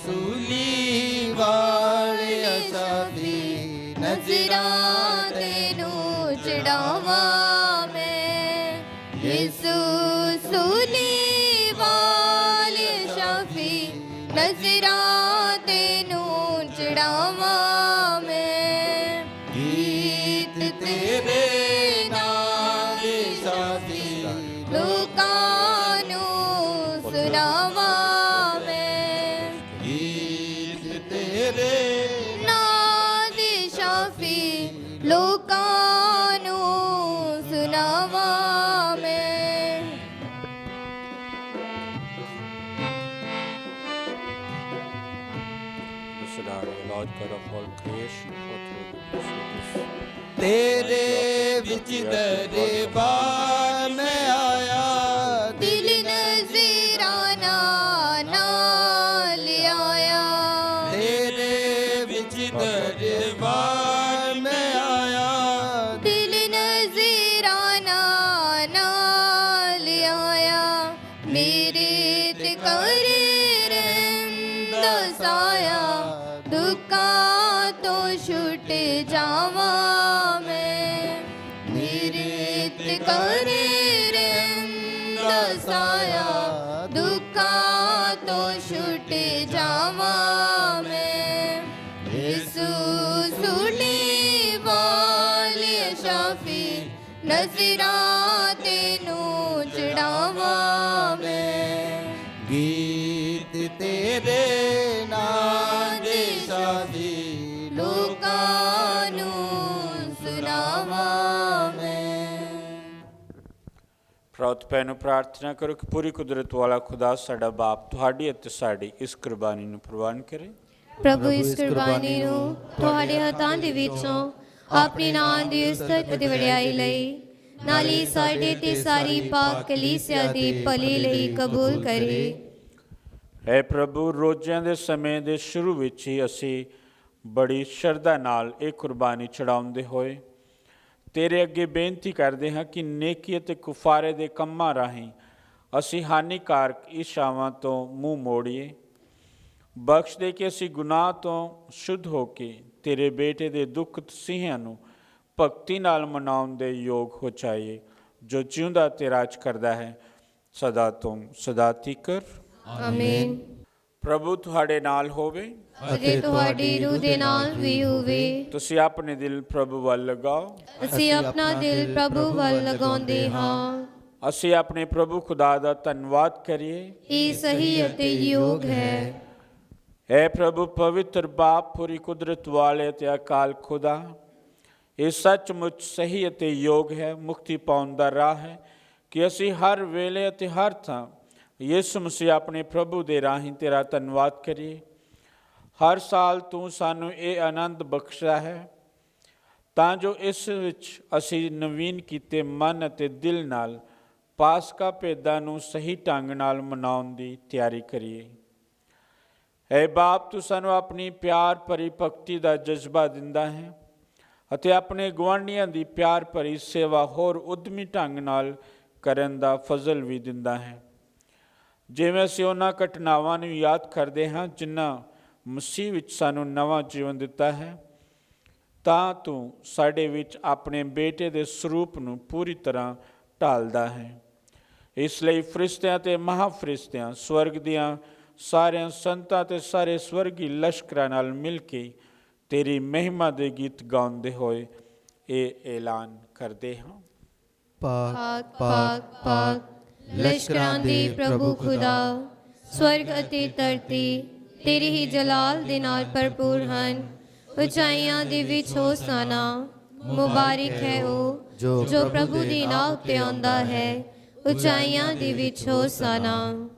ਸੂਲੀ ਵਾਲਿਆ ਸ਼ਾਫੀ ਨਜ਼ਰਾਂ ਤੈਨੂੰ ਚੜਾਵਾਂ ਮੈਂ ਯਿਸੂ ਸੂਲੀ ਵਾਲੇ ਸ਼ਾਫੀ ਨਜ਼ਰਾਂ ਤੈਨੂੰ ਚੜਾਵਾਂ ਮੈਂ ਗੀਤ ਤੇਰੇ ਨਾਮ ਦੇ ਸ਼ਾਫੀ ਲੋਕਾਂ ਨੂੰ ਸੁਣਾਵਾਂ ਮੈਂ ਗੀਤ ਤੇਰੇ ਨਾਂ ਦੇ ਸ਼ਾਫੀ ਲੋਕਾਂ ਨੂੰ ਸੁਣਾਵਾਂ ਮੈਂ Blessed are you, Lord God of all creation, for through the mercy of this ਤੇਰੇ ਵਿੱਚ ਦਰਬਾਰ ਮੈਂ ਆਇਆ ਦਿਲ ਨਜ਼ਰਾਨਾ ਨਾਲ ਆਇਆ ਤੇਰੇ ਵਿੱਚ ਦਰਬਾਰ ਮੈਂ ਆਇਆ ਦਿਲ ਨਜ਼ਰਾਨਾ ਨਾਲ ਆਇਆ ਮੇਰੇ ਤੇ ਕਰ ਰਹਿੰਦਾ ਸਾਇਆ ਦੁੱਖਾਂ ਤੋਂ ਛੁੱਟ ਜਾਵਾਂ ਮੈਂ ਮੇਰੇ ਤੇ ਕਰ ਰਹਿੰਦਾ ਸਾਇਆ ਦੁੱਖਾਂ ਤੋਂ ਛੁੱਟ ਜਾਵਾਂ ਮੈਂ ਯਿਸੂ ਸੂਲੀ ਵਾਲੇ ਸ਼ਾਫੀ ਨਜ਼ਰਾਂ ਤੈਨੂੰ ਚੜਾਵਾਂ ਮੈਂ ਗੀਤ ਤੇਰੇ ਨਾਮ ਦੇ ਸ਼ਾਫੀ ਲੋਕਾਂ ਨੂੰ ਸੁਣਾਵਾਂ ਮੈਂ ਪ੍ਰੋਤਪੈ ਨੂੰ ਪ੍ਰਾਰਥਨਾ ਕਰੋ ਕਿ ਪੂਰੀ ਕੁਦਰਤ ਵਾਲਾ ਖੁਦਾ ਸਾਡਾ ਬਾਪ ਤੁਹਾਡੀ ਅਤੇ ਸਾਡੀ ਇਸ ਕੁਰਬਾਨੀ ਨੂੰ ਪ੍ਰਵਾਨ ਕਰੇ। ਪ੍ਰਭੂ ਇਸ ਕੁਰਬਾਨੀ ਨੂੰ ਤੁਹਾਡੇ ਹੱਥਾਂ ਦੇ ਵਿੱਚੋਂ ਆਪਣੇ ਨਾਮ ਦੀ ਉਸਤਤ ਅਤੇ ਵਡਿਆਈ ਲਈ ਨਾਲ ਹੀ ਸਾਡੇ ਤੇ ਸਾਰੀ ਪਾਕ ਕਲੀਸਿਆ ਦੀ ਭਲੀ ਲਈ ਕਬੂਲ ਕਰੇ। ਹੈ ਪ੍ਰਭੂ, ਰੋਜ਼ਿਆਂ ਦੇ ਸਮੇਂ ਦੇ ਸ਼ੁਰੂ ਵਿੱਚ ਹੀ ਅਸੀਂ ਬੜੀ ਸ਼ਰਧਾ ਨਾਲ ਇਹ ਕੁਰਬਾਨੀ ਚੜਾਉਂਦੇ ਹੋਏ ਤੇਰੇ ਅੱਗੇ ਬੇਨਤੀ ਕਰਦੇ ਹਾਂ ਕਿ ਨੇਕੀ ਅਤੇ ਕੁਫਾਰੇ ਦੇ ਕੰਮਾਂ ਰਾਹੀਂ ਅਸੀਂ ਹਾਨੀਕਾਰਕ ਇਸ਼ਾਵਾਂ ਤੋਂ ਮੂੰਹ ਮੋੜੀਏ। ਬਖਸ਼ ਦੇ ਕਿ ਅਸੀਂ ਗੁਨਾਹ ਤੋਂ ਸ਼ੁੱਧ ਹੋ ਕੇ ਤੇਰੇ ਬੇਟੇ ਦੇ ਦੁੱਖ ਤਸੀਹਿਆਂ ਨੂੰ ਭਗਤੀ ਨਾਲ ਮਨਾਉਣ ਦੇ ਯੋਗ ਹੋ ਜਾਈਏ, ਜੋ ਜਿਉਂਦਾ ਤੇ ਰਾਜ ਕਰਦਾ ਹੈ ਸਦਾ ਤੋਂ ਸਦਾ ਤੀਕਰ। ਆਮੀਨ। ਪ੍ਰਭੂ ਤੁਹਾਡੇ ਨਾਲ ਹੋਵੇ ਅਤੇ ਤੁਹਾਡੀ ਰੂਹ ਦੇ ਨਾਲ ਵੀ ਹੋਵੇ। ਤੁਸੀਂ ਆਪਣੇ ਦਿਲ ਪ੍ਰਭੂ ਵੱਲ ਲਗਾਓ। ਅਸੀਂ ਆਪਣਾ ਦਿਲ ਪ੍ਰਭੂ ਵੱਲ ਲਗਾਉਂਦੇ ਹਾਂ। ਅਸੀਂ ਆਪਣੇ ਪ੍ਰਭੂ ਖੁਦਾ ਦਾ ਧੰਨਵਾਦ ਕਰੀਏ। ਇਹ ਸਹੀ ਅਤੇ ਯੋਗ ਹੈ। ਹੈ ਪ੍ਰਭੂ ਪਵਿੱਤਰ ਬਾਪ, ਪੂਰੀ ਕੁਦਰਤ ਵਾਲੇ ਅਤੇ ਅਕਾਲ ਖੁਦਾ, ਇਹ ਸੱਚਮੁੱਚ ਸਹੀ ਅਤੇ ਯੋਗ ਹੈ, ਮੁਕਤੀ ਪਾਉਣ ਦਾ ਰਾਹ ਹੈ ਕਿ ਅਸੀਂ ਹਰ ਵੇਲੇ ਅਤੇ ਹਰ ਥਾਂ ਯਿਸੂ ਮਸੀਹ ਆਪਣੇ ਪ੍ਰਭੂ ਦੇ ਰਾਹੀਂ ਤੇਰਾ ਧੰਨਵਾਦ ਕਰੀਏ। ਹਰ ਸਾਲ ਤੂੰ ਸਾਨੂੰ ਇਹ ਆਨੰਦ ਬਖਸ਼ਦਾ ਹੈ ਤਾਂ ਜੋ ਇਸ ਵਿੱਚ ਅਸੀਂ ਨਵੀਨ ਕੀਤੇ ਮਨ ਅਤੇ ਦਿਲ ਨਾਲ ਪਾਸਕਾ ਭੇਦਾਂ ਨੂੰ ਸਹੀ ਢੰਗ ਨਾਲ ਮਨਾਉਣ ਦੀ ਤਿਆਰੀ ਕਰੀਏ। ਹੈ ਬਾਪ, ਤੂੰ ਸਾਨੂੰ ਆਪਣੀ ਪਿਆਰ ਭਰੀ ਭਗਤੀ ਦਾ ਜਜ਼ਬਾ ਦਿੰਦਾ ਹੈ ਅਤੇ ਆਪਣੇ ਗੁਆਂਢੀਆਂ ਦੀ ਪਿਆਰ ਭਰੀ ਸੇਵਾ ਹੋਰ ਉਦਮੀ ਢੰਗ ਨਾਲ ਕਰਨ ਦਾ ਫਜ਼ਲ ਵੀ ਦਿੰਦਾ ਹੈ। ਜਿਵੇਂ ਅਸੀਂ ਉਹਨਾਂ ਘਟਨਾਵਾਂ ਨੂੰ ਯਾਦ ਕਰਦੇ ਹਾਂ ਜਿਨ੍ਹਾਂ ਮਸੀਹ ਵਿੱਚ ਸਾਨੂੰ ਨਵਾਂ ਜੀਵਨ ਦਿੱਤਾ ਹੈ, ਤਾਂ ਤੂੰ ਸਾਡੇ ਵਿੱਚ ਆਪਣੇ ਬੇਟੇ ਦੇ ਸਰੂਪ ਨੂੰ ਪੂਰੀ ਤਰ੍ਹਾਂ ਢਾਲਦਾ ਹੈ। ਇਸ ਲਈ ਫਰਿਸ਼ਤਿਆਂ ਅਤੇ ਮਹਾਫਰਿਸ਼ਤਿਆਂ, ਸਵਰਗ ਦੀਆਂ ਸਾਰਿਆਂ ਸੰਤਾਂ ਅਤੇ ਸਾਰੇ ਸਵਰਗੀ ਲਸ਼ਕਰਾਂ ਨਾਲ ਮਿਲ ਕੇ ਤੇਰੀ ਮਹਿਮਾ ਦੇ ਗੀਤ ਗਾਉਂਦੇ ਹੋਏ ਇਹ ਐਲਾਨ ਕਰਦੇ ਹਾਂ। ਪਾਕ ਪਾਕ ਪਾਕ ਲਸ਼ਕਰਾਂ ਦੇ ਪ੍ਰਭੂ ਖੁਦਾ, ਸਵਰਗ ਅਤੇ ਧਰਤੀ ਤੇਰੀ ਹੀ ਜਲਾਲ ਦੇ ਨਾਲ ਭਰਪੂਰ ਹਨ। ਉਚਾਈਆਂ ਦੇ ਵਿੱਚ ਹੋਸਾਨਾ, ਮੁਬਾਰਕ ਹੈ ਉਹ ਜੋ ਪ੍ਰਭੂ ਦੇ ਨਾਂ ਉੱਤੇ ਆਉਂਦਾ ਹੈ। ਉਚਾਈਆਂ ਦੇ ਵਿੱਚ ਹੋਸਾਨਾ।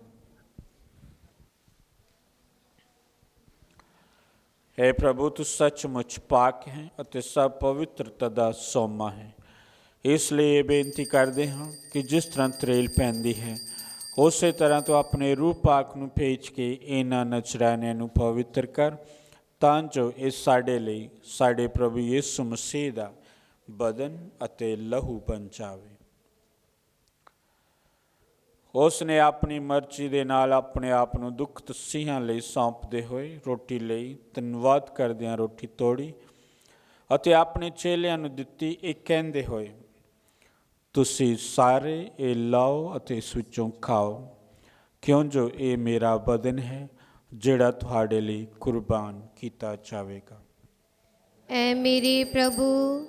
ਹੈ ਪ੍ਰਭੂ, ਤੂੰ ਸੱਚਮੁੱਚ ਪਾਕ ਹੈ ਅਤੇ ਸਭ ਪਵਿੱਤਰਤਾ ਦਾ ਸੋਮਾ ਹੈ। ਇਸ ਲਈ ਇਹ ਬੇਨਤੀ ਕਰਦੇ ਹਾਂ ਕਿ ਜਿਸ ਤਰ੍ਹਾਂ ਤਰੇਲ ਪੈਂਦੀ ਹੈ ਉਸੇ ਤਰ੍ਹਾਂ ਤੂੰ ਆਪਣੇ ਰੂਹ ਪਾਕ ਨੂੰ ਭੇਜ ਕੇ ਇਹਨਾਂ ਨਜ਼ਰਾਨਿਆਂ ਨੂੰ ਪਵਿੱਤਰ ਕਰ, ਤਾਂ ਜੋ ਇਹ ਸਾਡੇ ਲਈ ਸਾਡੇ ਪ੍ਰਭੂ ਯਿਸੂ ਮਸੀਹ ਦਾ ਬਦਨ ਅਤੇ ਲਹੂ ਬਣ ਜਾਵੇ। ਉਸ ਨੇ ਆਪਣੀ ਮਰਜ਼ੀ ਦੇ ਨਾਲ ਆਪਣੇ ਆਪ ਨੂੰ ਦੁੱਖ ਤਸੀਹਾਂ ਲਈ ਸੌਂਪਦੇ ਹੋਏ ਰੋਟੀ ਲਈ, ਧੰਨਵਾਦ ਕਰਦਿਆਂ ਰੋਟੀ ਤੋੜੀ ਅਤੇ ਆਪਣੇ ਚੇਲਿਆਂ ਨੂੰ ਦਿੱਤੀ, ਇਹ ਕਹਿੰਦੇ ਹੋਏ, ਤੁਸੀਂ ਸਾਰੇ ਇਹ ਲਓ ਅਤੇ ਇਸ ਵਿੱਚੋਂ ਖਾਓ, ਕਿਉਂ ਜੋ ਇਹ ਮੇਰਾ ਬਦਨ ਹੈ ਜਿਹੜਾ ਤੁਹਾਡੇ ਲਈ ਕੁਰਬਾਨ ਕੀਤਾ ਜਾਵੇਗਾ। ਐ ਮੇਰੇ ਪ੍ਰਭੂ,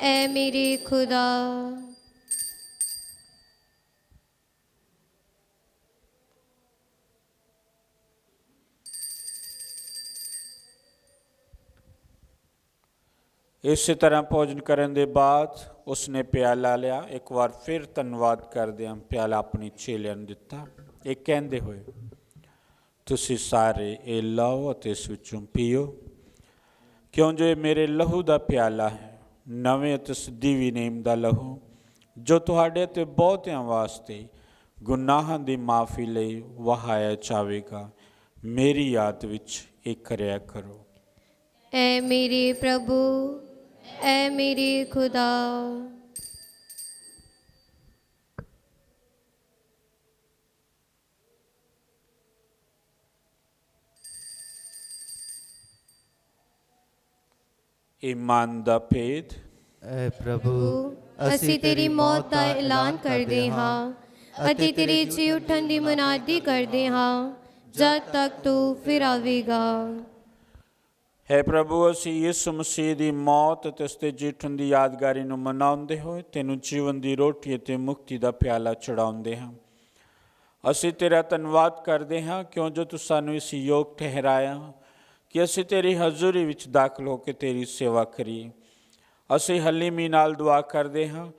ਐ ਮੇਰੇ ਖੁਦਾ। ਇਸੇ ਤਰ੍ਹਾਂ ਭੋਜਨ ਕਰਨ ਦੇ ਬਾਅਦ ਉਸਨੇ ਪਿਆਲਾ ਲਿਆ, ਇੱਕ ਵਾਰ ਫਿਰ ਧੰਨਵਾਦ ਕਰਦਿਆਂ ਪਿਆਲਾ ਆਪਣੇ ਚੇਲਿਆਂ ਨੂੰ ਦਿੱਤਾ, ਇਹ ਕਹਿੰਦੇ ਹੋਏ, ਤੁਸੀਂ ਸਾਰੇ ਇਹ ਲਓ ਅਤੇ ਇਸ ਵਿੱਚੋਂ ਪੀਓ, ਕਿਉਂ ਜੋ ਇਹ ਮੇਰੇ ਲਹੂ ਦਾ ਪਿਆਲਾ ਹੈ, ਨਵੇਂ ਅਤੇ ਸਦੀਵੀ ਨੇਮ ਦਾ ਲਹੂ, ਜੋ ਤੁਹਾਡੇ ਅਤੇ ਬਹੁਤਿਆਂ ਵਾਸਤੇ ਗੁਨਾਹਾਂ ਦੀ ਮਾਫੀ ਲਈ ਵਹਾਇਆ ਜਾਵੇਗਾ। ਮੇਰੀ ਯਾਦ ਵਿੱਚ ਇਹ ਕਰਿਆ ਕਰੋ। ਐ ਮੇਰੇ ਪ੍ਰਭੂ, ਐ ਮੇਰੇ ਖੁਦਾ। ਈਮਾਨ ਦਾ ਭੇਦ। ਐ ਪ੍ਰਭੂ, ਅਸੀਂ ਤੇਰੀ ਮੌਤ ਦਾ ਐਲਾਨ ਕਰਦੇ ਹਾਂ ਅਤੇ ਤੇਰੇ ਜੀ ਉੱਠਣ ਦੀ ਮੁਨਾਦੀ ਕਰਦੇ ਹਾਂ ਜਦ ਤੱਕ ਤੂੰ ਫਿਰ ਆਵੇਗਾ। ਹੈ ਪ੍ਰਭੂ, ਅਸੀਂ ਯਿਸੂ ਮਸੀਹ ਦੀ ਮੌਤ ਅਤੇ ਉਸ ਦੇ ਜੀ ਉੱਠਣ ਦੀ ਯਾਦਗਾਰੀ ਨੂੰ ਮਨਾਉਂਦੇ ਹੋਏ ਤੈਨੂੰ ਜੀਵਨ ਦੀ ਰੋਟੀ ਅਤੇ ਮੁਕਤੀ ਦਾ ਪਿਆਲਾ ਚੜਾਉਂਦੇ ਹਾਂ। ਅਸੀਂ ਤੇਰਾ ਧੰਨਵਾਦ ਕਰਦੇ ਹਾਂ ਕਿਉਂ ਜੋ ਤੂੰ ਸਾਨੂੰ ਇਸ ਯੋਗ ਠਹਿਰਾਇਆ ਕਿ ਅਸੀਂ ਤੇਰੀ ਹਜ਼ੂਰੀ ਵਿੱਚ ਦਾਖਲ ਹੋ ਕੇ ਤੇਰੀ ਸੇਵਾ ਕਰੀਏ। ਅਸੀਂ ਹਲੀਮੀ ਨਾਲ ਦੁਆ ਕਰਦੇ ਹਾਂ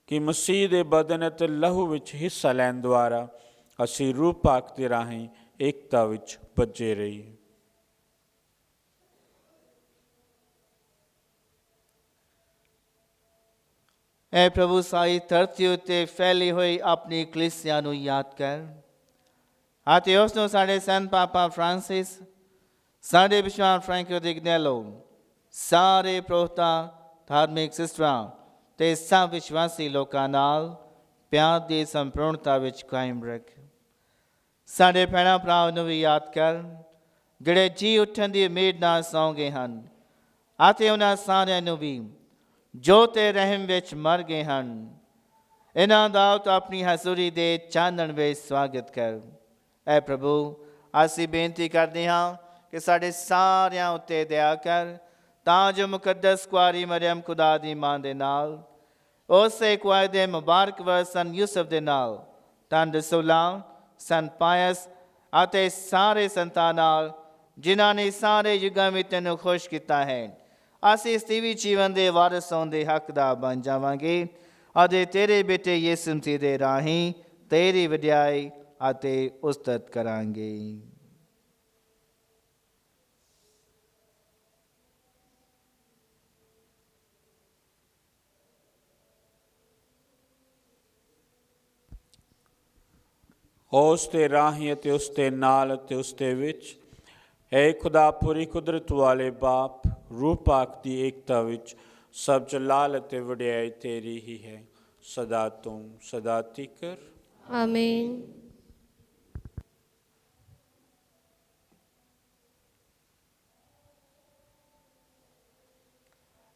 ਕਿ ਮਸੀਹ ਦੇ ਬਦਨ ਅਤੇ ਲਹੂ ਵਿੱਚ ਹਿੱਸਾ ਲੈਣ ਦੁਆਰਾ ਅਸੀਂ ਰੂਹ ਪਾਕ ਦੇ ਰਾਹੀਂ ਏਕਤਾ ਵਿੱਚ ਬੱਝੇ ਰਹੀਏ। ਐ ਪ੍ਰਭੂ, ਸਾਰੀ ਧਰਤੀ ਉੱਤੇ ਫੈਲੀ ਹੋਈ ਆਪਣੀ ਕਲੀਸਿਆ ਨੂੰ ਯਾਦ ਕਰ ਅਤੇ ਉਸ ਨੂੰ ਸਾਡੇ ਸੰਤ ਪਾਪਾ ਫਰਾਂਸਿਸ, ਸਾਡੇ ਵਿਸ਼ਵਾਸ ਫ੍ਰੈਂਕੋ ਦੇ ਗਨੈਲੋ, ਸਾਰੇ ਪ੍ਰੋਹਤਾ, ਧਾਰਮਿਕ ਸਿਸਟਰਾਂ ਤੇ ਸਭ ਵਿਸ਼ਵਾਸੀ ਲੋਕਾਂ ਨਾਲ ਪਿਆਰ ਦੀ ਸੰਪੂਰਨਤਾ ਵਿੱਚ ਕਾਇਮ ਰੱਖ। ਸਾਡੇ ਭੈਣਾਂ ਭਰਾਵਾਂ ਨੂੰ ਵੀ ਯਾਦ ਕਰ ਜਿਹੜੇ ਜੀ ਉੱਠਣ ਦੀ ਉਮੀਦ ਨਾਲ ਸੌਂ ਗਏ ਹਨ ਅਤੇ ਉਹਨਾਂ ਸਾਰਿਆਂ ਨੂੰ ਵੀ ਜੋ ਤੇ ਰਹਿਮ ਵਿੱਚ ਮਰ ਗਏ ਹਨ। ਇਹਨਾਂ ਦਾ ਤੂੰ ਆਪਣੀ ਹਜ਼ੂਰੀ ਦੇ ਚਾਨਣ ਵਿੱਚ ਸਵਾਗਤ ਕਰ। ਐ ਪ੍ਰਭੂ, ਅਸੀਂ ਬੇਨਤੀ ਕਰਦੇ ਹਾਂ ਕਿ ਸਾਡੇ ਸਾਰਿਆਂ ਉੱਤੇ ਦਇਆ ਕਰ ਤਾਂ ਜੋ ਮੁਕੱਦਸ ਕੁਆਰੀ ਮਰੀਮ ਖੁਦਾ ਦੀ ਮਾਂ ਦੇ ਨਾਲ, ਉਸੇ ਕੁਆਰੀ ਦੇ ਮੁਬਾਰਕ ਵਰ ਸਨ ਯੂਸਫ ਦੇ ਨਾਲ, ਧੰਨ ਰਸੂਲਾਂ, ਸੰਤ ਪਾਇਸ ਅਤੇ ਸਾਰੇ ਸੰਤਾਂ ਨਾਲ ਜਿਨ੍ਹਾਂ ਨੇ ਸਾਰੇ ਯੁੱਗਾਂ ਵਿੱਚ ਤੈਨੂੰ ਖੁਸ਼ ਕੀਤਾ ਹੈ, ਅਸੀਂ ਇਸ ਤੀਵੀ ਜੀਵਨ ਦੇ ਵਾਰਿਸ ਹੋਣ ਦੇ ਹੱਕਦਾਰ ਬਣ ਜਾਵਾਂਗੇ ਅਤੇ ਤੇਰੇ ਬੇਟੇ ਯਿਸੂ ਮਸੀਹ ਦੇ ਰਾਹੀਂ ਤੇਰੀ ਵਡਿਆਈ ਅਤੇ ਉਸਤਤ ਕਰਾਂਗੇ। ਉਸ ਦੇ ਰਾਹੀਂ ਅਤੇ ਉਸ ਦੇ ਨਾਲ ਅਤੇ ਉਸ ਦੇ ਵਿੱਚ ਹੈ ਖੁਦਾ ਪੂਰੀ ਕੁਦਰਤ ਵਾਲੇ ਬਾਪ, ਰੂਹ ਪਾਕ ਦੀ ਏਕਤਾ ਵਿੱਚ ਸਭ ਜਲਾਲ ਅਤੇ ਵਡਿਆਈ ਤੇਰੀ ਹੀ ਹੈ, ਸਦਾ ਤੋਂ ਸਦਾ ਤੀਕਰ। ਆਮੀਨ।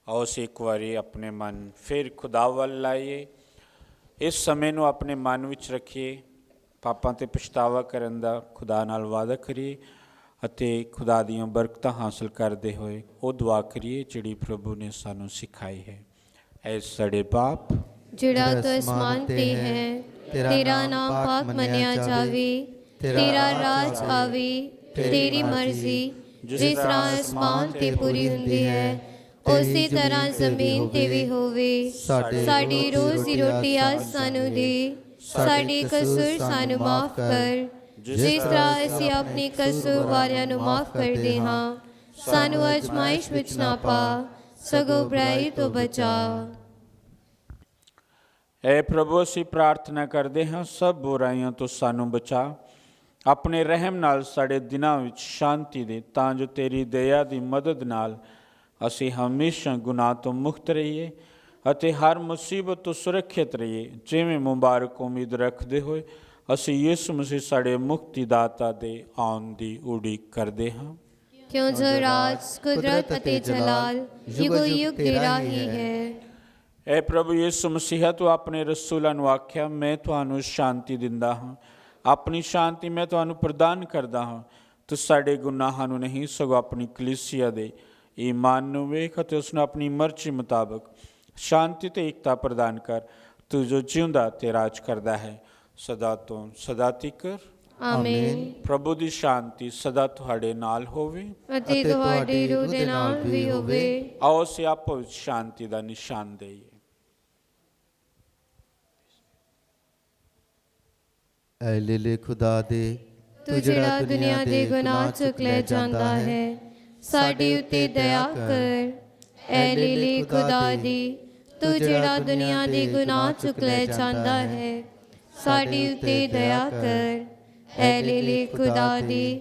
ਆਓ ਅਸੀਂ ਇੱਕ ਵਾਰੀ ਆਪਣੇ ਮਨ ਫਿਰ ਖੁਦਾ ਵੱਲ ਲਾਈਏ। ਇਸ ਸਮੇਂ ਨੂੰ ਆਪਣੇ ਮਨ ਵਿੱਚ ਰੱਖੀਏ, ਪਾਪਾਂ 'ਤੇ ਪਛਤਾਵਾ ਕਰਨ ਦਾ ਖੁਦਾ ਨਾਲ ਵਾਅਦਾ ਕਰੀਏ ਅਤੇ ਖੁਦਾ ਦੀਆਂ ਬਰਕਤਾਂ ਹਾਸਲ ਕਰਦੇ ਹੋਏ ਉਹ ਦੁਆ ਕਰੀਏ ਜਿਹੜੀ ਪ੍ਰਭੂ ਨੇ ਸਾਨੂੰ ਸਿਖਾਈ ਹੈ। ਐ ਸਾਡੇ ਬਾਪ ਜਿਹੜਾ ਤੂੰ ਅਸਮਾਨ ਤੇ ਹੈ, ਤੇਰਾ ਨਾਮ ਪਾਕ ਮੰਨਿਆ ਜਾਵੇ, ਤੇਰਾ ਰਾਜ ਆਵੇ, ਤੇਰੀ ਮਰਜ਼ੀ ਜਿਸ ਤਰ੍ਹਾਂ ਅਸਮਾਨ ਤੇ ਪੂਰੀ ਹੁੰਦੀ ਹੈ ਉਸੇ ਤਰ੍ਹਾਂ ਜ਼ਮੀਨ ਤੇ ਵੀ ਹੋਵੇ। ਸਾਡੀ ਰੋਜ਼ ਦੀ ਰੋਟੀ ਅੱਜ ਸਾਨੂੰ ਦੇ, ਸਾਡੇ ਕਸੂਰ ਸਾਨੂੰ ਮਾਫ ਕਰ ਜਿਸ ਤਰ੍ਹਾਂ ਅਸੀਂ ਆਪਣੇ ਕਸੂਰ ਵਾਲਿਆਂ ਨੂੰ ਮਾਫ ਕਰਦੇ ਹਾਂ। ਸਾਨੂੰ ਅਜ਼ਮਾਇਸ਼ ਵਿੱਚ ਨਾ ਪਾ, ਸਗੋਂ ਬੁਰਾਈ ਤੋਂ ਬਚਾ। ਐ ਪ੍ਰਭੂ, ਅਸੀਂ ਪ੍ਰਾਰਥਨਾ ਕਰਦੇ ਹਾਂ ਸਭ ਬੁਰਾਈਆਂ ਤੋਂ ਸਾਨੂੰ ਬਚਾ, ਆਪਣੇ ਰਹਿਮ ਨਾਲ ਸਾਡੇ ਦਿਨਾਂ ਵਿੱਚ ਸ਼ਾਂਤੀ ਦੇ, ਤਾਂ ਜੋ ਤੇਰੀ ਦਇਆ ਦੀ ਮਦਦ ਨਾਲ ਅਸੀਂ ਹਮੇਸ਼ਾ ਗੁਨਾਹ ਤੋਂ ਮੁਕਤ ਰਹੀਏ ਅਤੇ ਹਰ ਮੁਸੀਬਤ ਤੋਂ ਸੁਰੱਖਿਅਤ ਰਹੀਏ। ਜਿਵੇਂ ਮੁਬਾਰਕ ਉਮੀਦ ਰੱਖਦੇ ਹੋਏ ਅਸੀਂ ਯਿਸੂ ਮਸੀਹ ਸਾਡੇ ਮੁਕਤੀਦਾਤਾ ਦੇ ਆਉਣ ਦੀ ਉਡੀਕ ਕਰਦੇ ਹਾਂ। ਕਿਉਂ ਜੋ ਰਾਜ, ਕੁਦਰਤ ਅਤੇ ਜਲਾਲ ਯੁਗੋ ਯੁਗ ਤੇਰਾ ਹੀ ਹੈ। ਐ ਪ੍ਰਭੂ ਯਿਸੂ ਮਸੀਹ, ਤੂੰ ਆਪਣੇ ਰਸੂਲਾਂ ਨੂੰ ਆਖਿਆ, ਮੈਂ ਤੁਹਾਨੂੰ ਸ਼ਾਂਤੀ ਦਿੰਦਾ ਹਾਂ, ਆਪਣੀ ਸ਼ਾਂਤੀ ਮੈਂ ਤੁਹਾਨੂੰ ਪ੍ਰਦਾਨ ਕਰਦਾ ਹਾਂ। ਤੂੰ ਸਾਡੇ ਗੁਨਾਹਾਂ ਨੂੰ ਨਹੀਂ, ਸਗੋਂ ਆਪਣੀ ਕਲੀਸਿਆ ਦੇ ਈਮਾਨ ਨੂੰ ਵੇਖ ਅਤੇ ਉਸ ਨੂੰ ਆਪਣੀ ਮਰਜ਼ੀ ਮੁਤਾਬਕ ਸ਼ਾਂਤੀ ਤੇ ਏਕਤਾ ਪ੍ਰਦਾਨ ਕਰ। ਤੂੰ ਜੋ ਜਿਉਂਦਾ ਤੇ ਰਾਜ ਕਰਦਾ ਹੈ ਸਦਾ ਤੋਂ ਸਦਾ ਤੀਕਰ। ਆਮੀਨ। ਪ੍ਰਭੂ ਦੀ ਸ਼ਾਂਤੀ ਸਦਾ ਤੁਹਾਡੇ ਨਾਲ ਹੋਵੇ ਅਤੇ ਤੁਹਾਡੀ ਰੂਹ ਦੇ ਨਾਲ ਵੀ ਹੋਵੇ। ਆਓ ਅਸੀਂ ਆਪੋ ਵਿੱਚ ਸ਼ਾਂਤੀ ਦਾ ਨਿਸ਼ਾਨ ਦੇਈਏ। ਐ ਲੀਲੇ ਖੁਦਾ ਦੇ, ਤੂੰ ਜਿਹੜਾ ਦੁਨੀਆ ਦੇ ਗੁਨਾਹ ਚੁੱਕ ਲੈ ਜਾਂਦਾ ਹੈ, ਸਾਡੇ ਉੱਤੇ ਦਇਆ ਕਰ। ਐ ਲੀਲੇ ਖੁਦਾ ਦੀ, ਤੂੰ ਜਿਹੜਾ ਦੁਨੀਆ ਦੇ ਗੁਨਾਹ ਚੁੱਕ ਲੈ ਜਾਂਦਾ ਹੈ, ਸਾਡੇ ਉੱਤੇ ਦਇਆ ਕਰ। ਐ ਲੀਲੇ ਖੁਦਾ ਦੀ,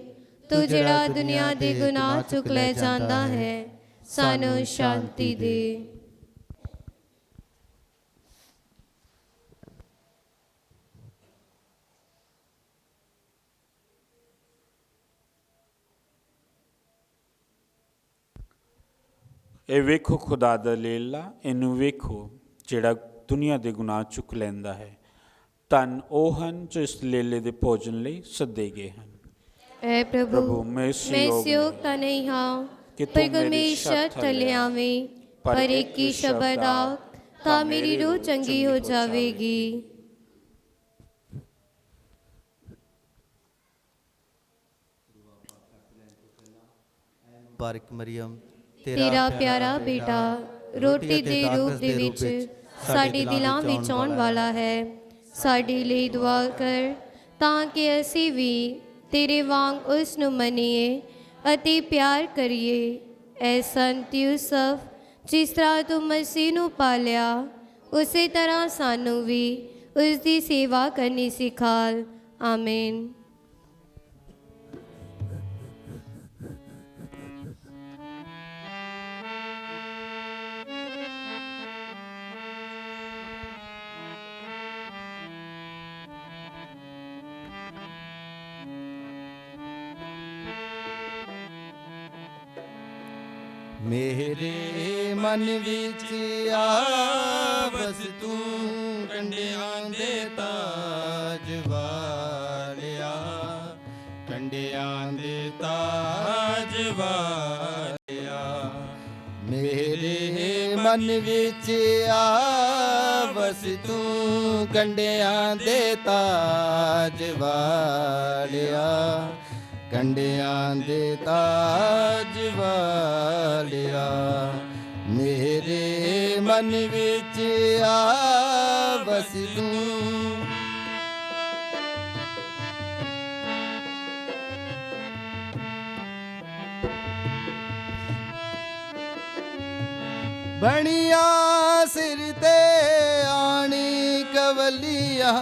ਤੂੰ ਜਿਹੜਾ ਦੁਨੀਆ ਦੇ ਗੁਨਾਹ ਚੁੱਕ ਲੈ ਜਾਂਦਾ ਹੈ, ਸਾਨੂੰ ਸ਼ਾਂਤੀ ਦੇ। ਇਹ ਵੇਖੋ ਖੁਦਾ ਦਾ ਲੇਲਾ, ਇਹਨੂੰ ਵੇਖੋ ਜਿਹੜਾ ਦੁਨੀਆ ਦੇ ਗੁਨਾਹ ਚੁੱਕ ਲੈਂਦਾ ਹੈ। ਧੰਨ ਉਹ ਹਨ ਜੋ ਇਸ ਲੇਲੇ ਦੇ ਭੋਜਨ ਲਈ ਸੱਦੇ ਗਏ ਹਨ। ਐ ਪ੍ਰਭੂ, ਮੈਂ ਮੈਂ ਸਿਯੋਗ ਤਾਂ ਨਹੀਂ ਹਾਂ ਕਿ ਪਰ ਤੂੰ ਮੇਰੀ ਸ਼ਰਤ ਥੱਲੇ ਆਵੇਂ, ਪਰ ਇੱਕ ਹੀ ਸ਼ਬਦ ਆ ਤਾਂ ਮੇਰੀ ਰੂਹ ਚੰਗੀ ਹੋ ਜਾਵੇਗੀ। ਬਾਰਿਕ ਮਰੀਮ, ਤੇਰਾ ਪਿਆਰਾ ਬੇਟਾ ਰੋਟੀ ਦੇ ਰੂਪ ਦੇ ਵਿੱਚ ਸਾਡੇ ਦਿਲਾਂ ਵਿੱਚ ਆਉਣ ਵਾਲਾ ਹੈ। ਸਾਡੇ ਲਈ ਦੁਆ ਕਰ ਤਾਂ ਕਿ ਅਸੀਂ ਵੀ ਤੇਰੇ ਵਾਂਗ ਉਸ ਨੂੰ ਮੰਨੀਏ ਅਤੇ ਪਿਆਰ ਕਰੀਏ। ਐ ਸੰਤ ਯੂਸਫ, ਜਿਸ ਤਰ੍ਹਾਂ ਤੂੰ ਮਸੀਹ ਨੂੰ ਪਾਲਿਆ, ਉਸੇ ਤਰ੍ਹਾਂ ਸਾਨੂੰ ਵੀ ਉਸ ਦੀ ਸੇਵਾ ਕਰਨੀ ਸਿਖਾਲ। ਆਮੀਨ। ਮੇਰੇ ਮਨ ਵਿੱਚ ਆ ਬਸ ਤੂੰ, ਕੰਡਿਆਂ ਦੇ ਤਾਜ ਵਾਲਿਆ, ਕੰਡਿਆਂ ਦੇ ਤਾਜ ਵਾਲਿਆ। ਮੇਰੇ ਮਨ ਵਿੱਚ ਆ ਬਸ ਤੂੰ, ਕੰਡਿਆਂ ਦੇ ਤਾਜ ਵਾਲਿਆ, ਕੰਡਿਆਂ ਦੇ ਤਾਜ ਵਾਲਿਆ। ਮੇਰੇ ਮਨ ਵਿੱਚ ਆ ਬਸ ਤੂੰ। ਬਣੀਆਂ ਸਿਰ ਤੇ ਆਣੀ ਕਵਲੀਆਂ,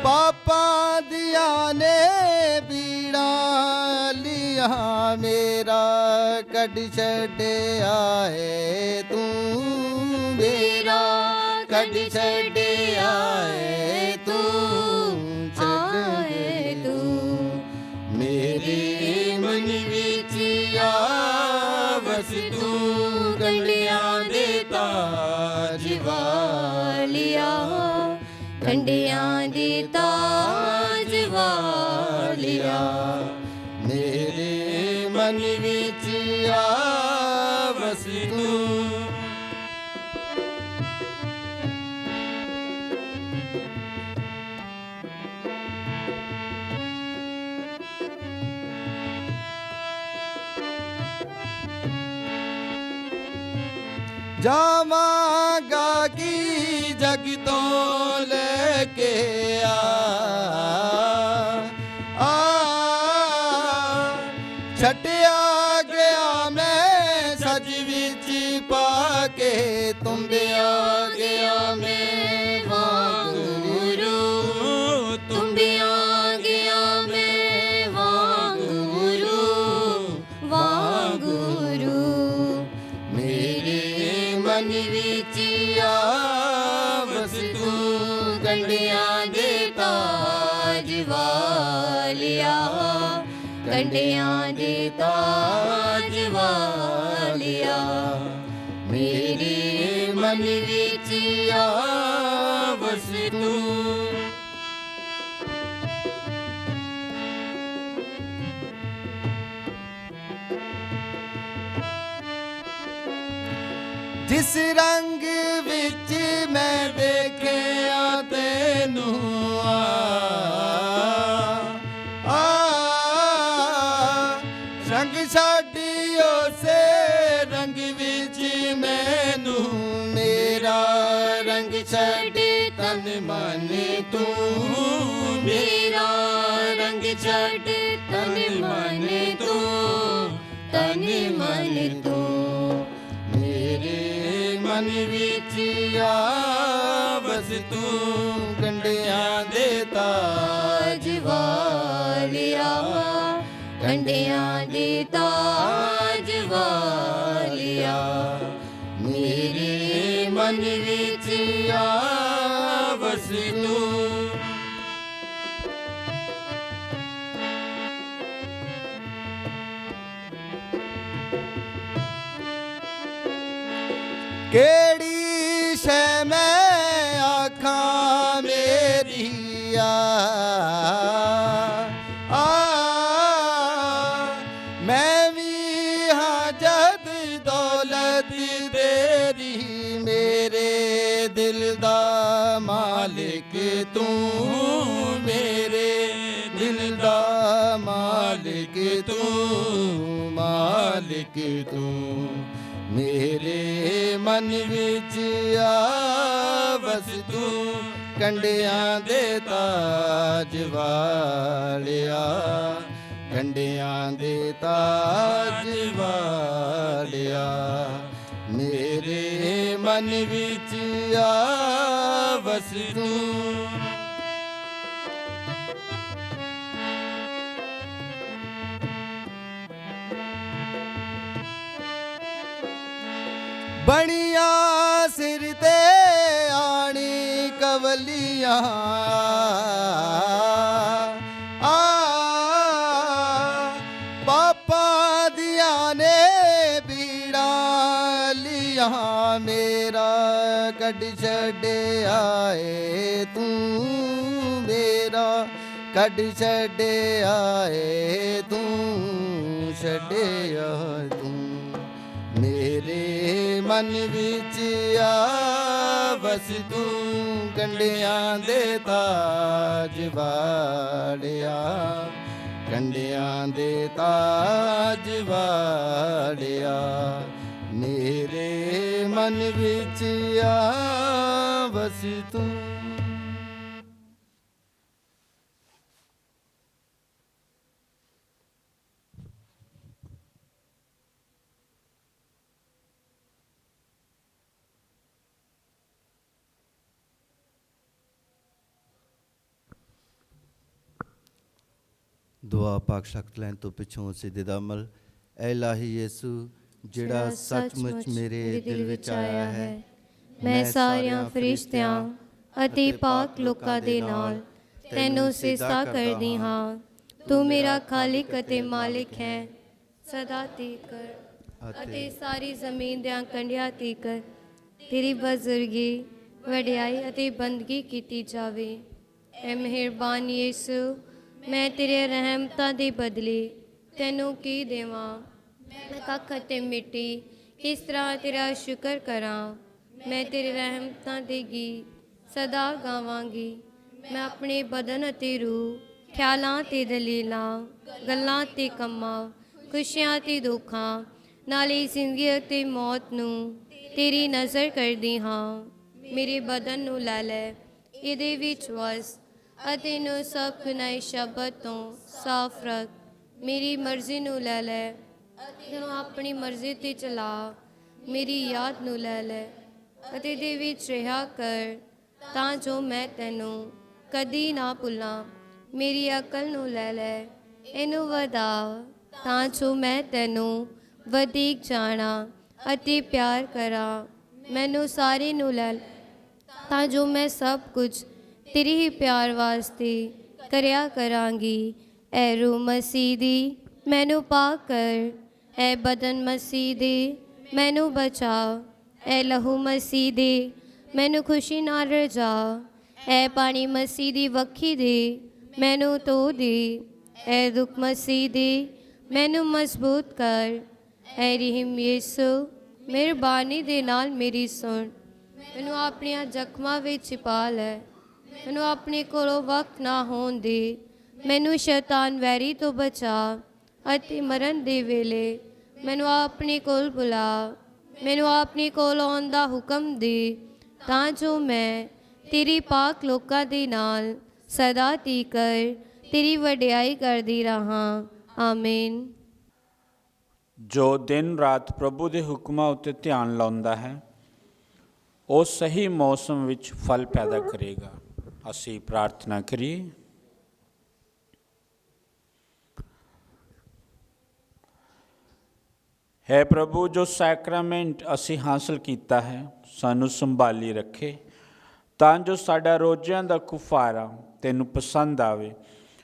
ਪਾਪਾਂ ਦੀਆਂ ਨੇ ਪੀੜਾਂ ਲੀਆਂ, ਮੇਰਾ ਕੱਢ ਛੱਡਿਆ ਏ ਤੂੰ, ਮੇਰਾ ਕੱਢ ਛੱਡਿਆ ਏ ਤੂੰ, ਛੱਡੇ ਤੂੰ। ਮੇਰੇ ਮਨ ਵਿੱਚ ਆ ਬਸ ਤੂੰ, ਕੰਡਿਆਂ ਦੇ ਤਾਜ ਵਾਲਿਆ, ਕੰਡਿਆਂ ਦੇ ਤਾਜ ਵਾਲਿਆ। ਮੇਰੇ ਮਨ ਵਿੱਚ ਆ ਬਸ ਤੂੰ। ਜਾਵਾਂਗਾ ਕੀ ਜਗ ਤੋਂ ਲੈ ਕੇ ਛੱਡਿਆ ਗਿਆ ਮੈਂ ਸੱਜ ਵਿੱਚ ਪਾ ਕੇ, ਤੁੰਬਿਆ ਗਿਆ ਮੈਂ ਵਾਂਗੁਰੂ, ਤੁੰਬਿਆ ਗਿਆ ਮੈਂ ਵਾਂਗੁਰੂ, ਵਾਂਗੁਰੂ। ਮੇਰੇ ਮਨ ਵਿੱਚ ਵਿੱਚ ਆਵਸ ਤੂੰ ਕੰਡਿਆਂ ਦੇ ਤਾਜ ਵਾਲਿਆ, ਕੰਡਿਆਂ ਦੇ ਤਾਜ ਵਾਲਿਆ। ਮੇਰੇ ਮਨ ਵਿੱਚ ਆਵਸ ਤੂੰ। ਜਿਸ ਰੰਗ ਵਿੱਚ ਮੈਂ ਦੇਖਿਆ ਤੈਨੂੰ ਰੰਗ ਛੱਡੀ ਉਸੇ ਰੰਗ ਵਿੱਚ ਮੈਨੂੰ, ਮੇਰਾ ਰੰਗ ਛੱਡ ਤਨ ਮਨ ਤੂੰ, ਮੇਰਾ ਰੰਗ ਛੱਡ ਤਨ ਮਨ ਤੂੰ, ਤਨ ਮਨ ਤੂੰ। ਮੇਰੇ ਮਨ ਵਿੱਚ ਆਵਸ ਤੂੰ ਕੰਡਿਆਂ ਦੇ ਤਾਜ ਵਾਲਿਆ, ਕੰਡਿਆਂ ਦੇ ਤਾਜ ਵਾਲਿਆ। ਮੇਰੇ ਮਨ ਵਿੱਚ ਆਵਸ ਤੂੰ। ਕਿਹੜੀ ਸ਼ੈ ਮੈਂ ਆਖਾਂ ਮੇਰੀ ਮੈਂ ਵੀ ਹਾਂ ਜਦ ਦੌਲਤ ਤੇਰੀ, ਮੇਰੇ ਦਿਲ ਦਾ ਮਾਲਿਕ ਤੂੰ, ਮੇਰੇ ਦਿਲ ਦਾ ਮਾਲਿਕ ਤੂੰ, ਮਾਲਿਕ ਤੂੰ। ਮੇਰੇ ਮਨ ਵਿੱਚ ਆਵਸ ਤੂੰ ਕੰਡਿਆਂ ਦੇ ਤਾਜ ਵਾਲਿਆ, ਕੰਡਿਆਂ ਦੇ ਤਾਜ ਵਾਲਿਆ। ਮੇਰੇ ਮਨ ਵਿੱਚ ਆਵਸ ਤੂੰ। ਬਣੀਆਂ ਸਿਰ ਤੇ ਆਣੀ ਕਵਲੀਆਂ ਪਾਪਾਂ ਦੀਆਂ ਨੇ ਬੀੜਾਂ ਲੀਆਂ, ਮੇਰਾ ਕੱਢ ਛੱਡਿਆ ਏ ਤੂੰ, ਮੇਰਾ ਕੱਢ ਛੱਡਿਆ ਏ ਤੂੰ, ਛੱਡਿਆ ਤੂੰ। ਮੇਰੇ ਮਨ ਵਿੱਚ ਆਵਸ ਤੂੰ ਕੰਡਿਆਂ ਦੇ ਤਾਜ ਵਾਲਿਆ, ਕੰਡਿਆਂ ਦੇ ਤਾਜ ਵਾਲਿਆ। ਮੇਰੇ ਮਨ ਵਿੱਚ ਆਵਸ ਤੂੰ। ਦੁਆ ਪਾਕ ਸ਼ਕਤ ਲੈਣ ਤੋਂ ਪਿੱਛੋਂ ਸਿੱਧੇ ਦਾ ਅਮਲ। ਐ ਇਲਾਹੀ ਯਿਸੂ ਜਿਹੜਾ ਸੱਚਮੁੱਚ ਮੇਰੇ ਦਿਲ ਵਿੱਚ ਆਇਆ ਹੈ, ਮੈਂ ਸਾਰਿਆਂ ਫਰਿਸ਼ਤਿਆਂ ਅਤੇ ਪਾਕ ਲੋਕਾਂ ਦੇ ਨਾਲ ਤੈਨੂੰ ਸਿਜਦਾ ਕਰਦੀ ਹਾਂ। ਤੂੰ ਮੇਰਾ ਖਾਲਿਕ ਅਤੇ ਮਾਲਿਕ ਹੈ, ਸਦਾ ਤੀਕਰ ਅਤੇ ਸਾਰੀ ਜ਼ਮੀਨ ਦਿਆਂ ਕੰਢਿਆਂ ਤੀਕਰ ਤੇਰੀ ਬਜ਼ੁਰਗੀ, ਵਡਿਆਈ ਅਤੇ ਬੰਦਗੀ ਕੀਤੀ ਜਾਵੇ। ਐ ਮਿਹਰਬਾਨ ਯਿਸੂ, ਮੈਂ ਤੇਰੇ ਰਹਿਮਤਾਂ ਦੇ ਬਦਲੇ ਤੈਨੂੰ ਕੀ ਦੇਵਾਂ? ਮੈਂ ਕੱਖ ਅਤੇ ਮਿੱਟੀ, ਕਿਸ ਤਰ੍ਹਾਂ ਤੇਰਾ ਸ਼ੁਕਰ ਕਰਾਂ? ਮੈਂ ਤੇਰੇ ਰਹਿਮਤਾਂ ਦੇ ਗੀਤ ਸਦਾ ਗਾਵਾਂਗੀ। ਮੈਂ ਆਪਣੇ ਬਦਨ ਅਤੇ ਰੂਹ, ਖਿਆਲਾਂ ਅਤੇ ਦਲੀਲਾਂ, ਗੱਲਾਂ ਅਤੇ ਕੰਮਾਂ, ਖੁਸ਼ੀਆਂ ਅਤੇ ਦੁੱਖਾਂ, ਨਾਲੇ ਜ਼ਿੰਦਗੀ ਅਤੇ ਮੌਤ ਨੂੰ ਤੇਰੀ ਨਜ਼ਰ ਕਰਦੀ ਹਾਂ। ਮੇਰੇ ਬਦਨ ਨੂੰ ਲੈ ਲੈ, ਇਹਦੇ ਵਿੱਚ ਵਸ ਅਤੇ ਇਹਨੂੰ ਸਭ ਗੁਨਾਹ ਸ਼ਬਦ ਤੋਂ ਸਾਫ਼ ਰੱਖ। ਮੇਰੀ ਮਰਜ਼ੀ ਨੂੰ ਲੈ ਲੈ, ਇਹਨੂੰ ਆਪਣੀ ਮਰਜ਼ੀ 'ਤੇ ਚਲਾ। ਮੇਰੀ ਯਾਦ ਨੂੰ ਲੈ ਲੈ ਅਤੇ ਇਹਦੇ ਵਿੱਚ ਰਿਹਾ ਕਰ, ਤਾਂ ਜੋ ਮੈਂ ਤੈਨੂੰ ਕਦੀ ਨਾ ਭੁੱਲਾਂ। ਮੇਰੀ ਅਕਲ ਨੂੰ ਲੈ ਲੈ, ਇਹਨੂੰ ਵਧਾ, ਤਾਂ ਜੋ ਮੈਂ ਤੈਨੂੰ ਵਧੇਕ ਜਾਣਾ ਅਤੇ ਪਿਆਰ ਕਰਾਂ। ਮੈਨੂੰ ਸਾਰੇ ਨੂੰ ਲੈ ਤਾਂ ਜੋ ਮੈਂ ਸਭ ਕੁਝ ਤੇਰੇ ਹੀ ਪਿਆਰ ਵਾਸਤੇ ਕਰਿਆ ਕਰਾਂਗੀ। ਐ ਰੂਹ ਮਸੀਹ ਦੀ ਮੈਨੂੰ ਪਾਕ ਕਰ, ਐ ਬਦਨ ਮਸੀਹ ਦੇ ਮੈਨੂੰ ਬਚਾ, ਐ ਲਹੂ ਮਸੀਹ ਦੇ ਮੈਨੂੰ ਖੁਸ਼ੀ ਨਾਲ ਰਜਾ, ਐ ਪਾਣੀ ਮਸੀਹ ਦੀ ਵੱਖੀ ਦੇ ਮੈਨੂੰ ਧੋ ਦੇ, ਐ ਦੁੱਖ ਮਸੀਹ ਦੇ ਮੈਨੂੰ ਮਜ਼ਬੂਤ ਕਰ, ਐ ਰਹਿਮ ਯਿਸੂ ਮਿਹਰਬਾਨੀ ਦੇ ਨਾਲ ਮੇਰੀ ਸੁਣ। ਮੈਨੂੰ ਆਪਣੀਆਂ ਜ਼ਖਮਾਂ ਵਿੱਚ ਛਿਪਾ ਲੈ, ਮੈਨੂੰ ਆਪਣੇ ਕੋਲੋਂ ਵਕਤ ਨਾ ਹੋਣ ਦੇ, ਮੈਨੂੰ ਸ਼ੈਤਾਨ ਵੈਰੀ ਤੋਂ ਬਚਾ ਅਤੇ ਮਰਨ ਦੇ ਵੇਲੇ ਮੈਨੂੰ ਆਪਣੇ ਕੋਲ ਬੁਲਾ। ਮੈਨੂੰ ਆਪਣੇ ਕੋਲ ਆਉਣ ਦਾ ਹੁਕਮ ਦੇ ਤਾਂ ਜੋ ਮੈਂ ਤੇਰੀ ਪਾਕ ਲੋਕਾਂ ਦੇ ਨਾਲ ਸਦਾ ਤੀਕਰ ਤੇਰੀ ਵਡਿਆਈ ਕਰਦੀ ਰਹਾਂ। ਆਮੀਨ। ਜੋ ਦਿਨ ਰਾਤ ਪ੍ਰਭੂ ਦੇ ਹੁਕਮਾਂ ਉੱਤੇ ਧਿਆਨ ਲਾਉਂਦਾ ਹੈ ਉਹ ਸਹੀ ਮੌਸਮ ਵਿੱਚ ਫਲ ਪੈਦਾ ਕਰੇਗਾ। ਅਸੀਂ ਪ੍ਰਾਰਥਨਾ ਕਰੀਏ। ਹੈ ਪ੍ਰਭੂ, ਜੋ ਸੈਕਰਾਮੈਂਟ ਅਸੀਂ ਹਾਸਲ ਕੀਤਾ ਹੈ ਸਾਨੂੰ ਸੰਭਾਲੀ ਰੱਖੇ ਤਾਂ ਜੋ ਸਾਡਾ ਰੋਜ਼ਿਆਂ ਦਾ ਕੁਫਾਰਾ ਤੈਨੂੰ ਪਸੰਦ ਆਵੇ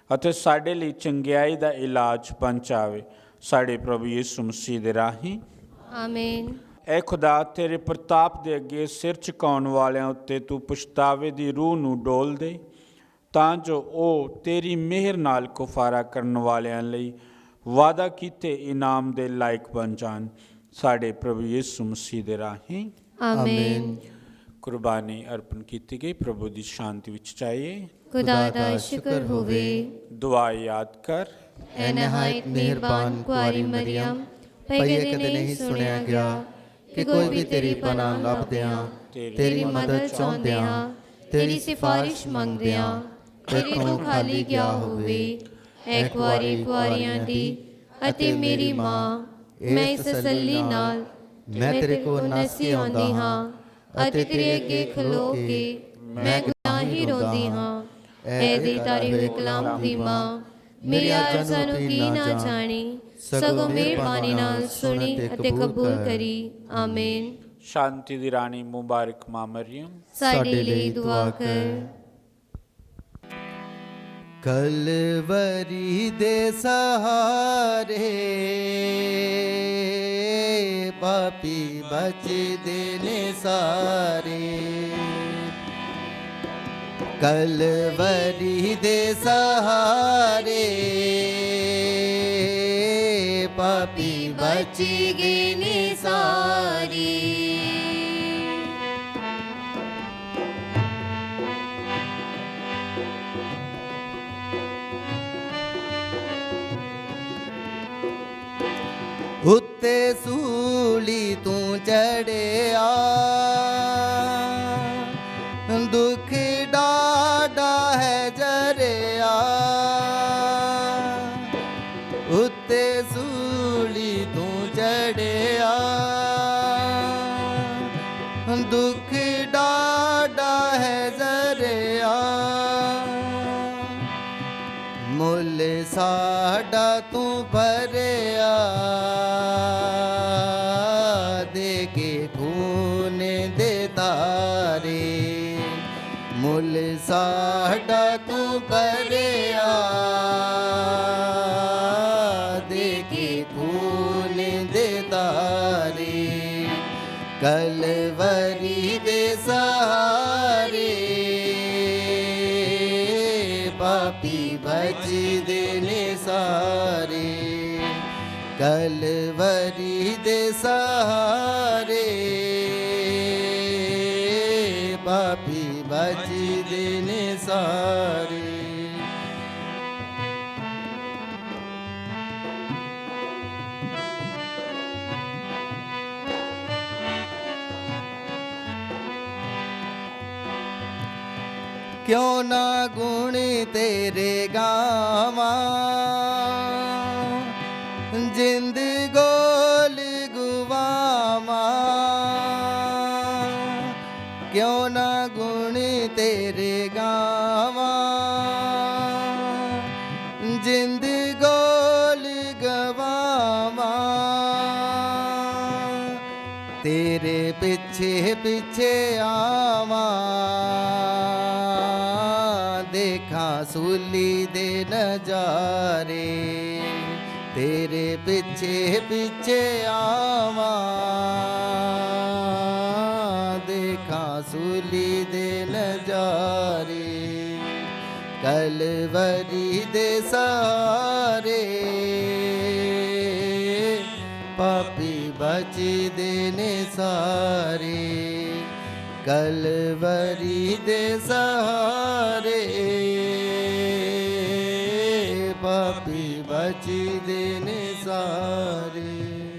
ਅਤੇ ਸਾਡੇ ਲਈ ਚੰਗਿਆਈ ਦਾ ਇਲਾਜ ਬਣ ਜਾਵੇ, ਸਾਡੇ ਪ੍ਰਭੂ ਯਿਸੂ ਮਸੀਹ ਦੇ ਰਾਹੀਂ। ਆਮੀਨ। ਐ ਖੁਦਾ, ਤੇਰੇ ਪ੍ਰਤਾਪ ਦੇ ਅੱਗੇ ਸਿਰ ਝੁਕਾਉਣ ਵਾਲਿਆਂ ਉੱਤੇ ਤੂੰ ਪਛਤਾਵੇ ਦੀ ਰੂਹ ਨੂੰ ਡੋਲ ਦੇ ਤਾਂ ਜੋ ਉਹ ਤੇਰੀ ਮਿਹਰ ਨਾਲ ਕੁਫਾਰਾ ਕਰਨ ਵਾਲਿਆਂ ਲਈ ਵਾਅਦਾ ਕੀਤੇ ਇਨਾਮ ਦੇ ਲਾਇਕ ਬਣ ਜਾਣ, ਸਾਡੇ ਪ੍ਰਭੂ ਯਿਸੂ ਮਸੀਹ ਦੇ ਰਾਹੀਂ। ਆਮੀਨ। ਕੁਰਬਾਨੀ ਅਰਪਣ ਕੀਤੀ ਗਈ ਪ੍ਰਭੂ ਦੀ ਸ਼ਾਂਤੀ ਵਿੱਚ ਚਾਹੀਏ। ਖੁਦਾ ਦਾ ਸ਼ੁਕਰ ਹੋਵੇ। ਦੁਆ ਯਾਦ ਕਰ। ਐ ਨਹਾਇਤ ਮਿਹਰਬਾਨ ਕੁਆਰੀ ਮਰੀਮ, ਪਹਿਲੇ ਕਦੇ ਨਹੀਂ ਸੁਣਿਆ ਗਿਆ ਕਿ ਕੋਈ ਵੀ ਤੇਰੀ ਪਨਾਹ ਲੱਭਦਿਆਂ, ਤੇਰੀ ਮਦਦ ਚਾਹੁੰਦਿਆਂ, ਤੇਰੀ ਸਿਫਾਰਿਸ਼ ਮੰਗਦਿਆਂ ਤੇਰੀ ਤੋਂ ਖਾਲੀ ਗਿਆ ਹੋਵੇ। ਐ ਕੁਆਰੀ ਕੁਆਰੀਆਂ ਦੀ ਅਤੇ ਮੇਰੀ ਮਾਂ, ਮੈਂ ਇਸ ਤਸੱਲੀ ਨਾਲ ਮੈਂ ਤੇਰੇ ਕੋਲ ਨੱਸੀ ਆਉਂਦੀ ਹਾਂ ਅਤੇ ਤੇਰੇ ਅੱਗੇ ਖਲੋ ਕੇ ਮੈਂ ਗੁਨਾਹੀ ਰੋਂਦੀ ਹਾਂ। ਐ ਦੀ ਤਾਰੀ ਹੋਈ ਕਲਾਮ ਦੀ ਮਾਂ, ਮੇਰੀ ਅਰਜ਼ਾਂ ਨੂੰ ਕੀ ਨਾ ਜਾਣੀ, ਸਗੋਂ ਮਿਹਰਬਾਨੀ ਨਾਲ ਸੁਣੀ ਅਤੇ ਕਬੂਲ ਕਰੀ। ਆਮੀਨ। ਸ਼ਾਂਤੀ ਦੀ ਰਾਣੀ ਮੁਬਾਰਕ ਮਾਂ ਮਰੀਮ, ਸਾਡੇ ਲਈ ਦੁਆ ਕਰ। ਕਲਵਰੀ ਦੇ ਸਹਾਰੇ ਪਾਪੀ ਬਚਦੇ ਨੇ ਸਾਰੇ, ਕਲਵਰੀ ਦੇ ਸਹਾਰੇ ਪਾਪੀ ਬਚ ਗਏ ਨੇ ਸਾਰੇ। ਉੱਤੇ ਸੂਲੀ ਤੂੰ ਚੜਿਆ, ਦੁੱਖ ਡਾਢਾ ਹੈ ਜਰਿਆ, ਉੱਤੇ ਸੂਲੀ ਤੂੰ ਚੜਿਆ, ਦੁੱਖ ਡਾਢਾ ਹੈ ਜਰਿਆ, ਮੁੱਲ ਸਾਡਾ ਤੂੰ ਭਰਿਆ, ਦੇ ਕੇ ਖੂਨ ਦੇ ਤਾਰੇ, ਮੁੱਲ ਸਾਡਾ ਤੂੰ ਭਰਿਆ, ਦੇ ਕੇ ਖੂਨ ਦੇ ਤਾਰੇ, ਕਲਵਰੀ ਦੇ ਸਹਾਰੇ ਪਾਪੀ ਬਚਦੇ ਨੇ ਸਾਰੇ, ਕਲਵਰੀ ਦੇ ਸਹਾਰੇ ਪਾਪੀ ਬਚਦੇ ਨੇ ਸਾਰੇ। ਕਿਉਂ ਨਾ ਗੁਣ ਤੇਰੇ ਗਾਵਾਂ, ਜਿੰਦ ਗੋਲ ਗੁਵਾਵਾਂ, ਕਿਉਂ ਨਾ ਗੁਣ ਤੇਰੇ ਗਾਵਾਂ, ਜਿੰਦ ਗੋਲ ਗਵਾਵਾਂ, ਤੇਰੇ ਪਿੱਛੇ ਪਿੱਛੇ ਆਵਾਂ, ਦੇਖਾਂ ਸੂਲੀ ਦੇ ਨਜ਼ਾਰੇ। ਤੇਰੇ ਪਿੱਛੇ ਪਿੱਛੇ ਆਵਾਂ, ਦੇਖਾਂ ਸੂਲੀ ਦੇ ਨਜ਼ਾਰੇ। ਕਲਵਰੀ ਦੇ ਸਹਾਰੇ ਪਾਪੀ ਬਚਦੇ ਨੇ ਸਾਰੇ। ਕਲਵਰੀ ਦੇ ਸਹਾਰੇ ਪਾਪੀ ਬਚਦੇ ਨੇ ਸਾਰੇ।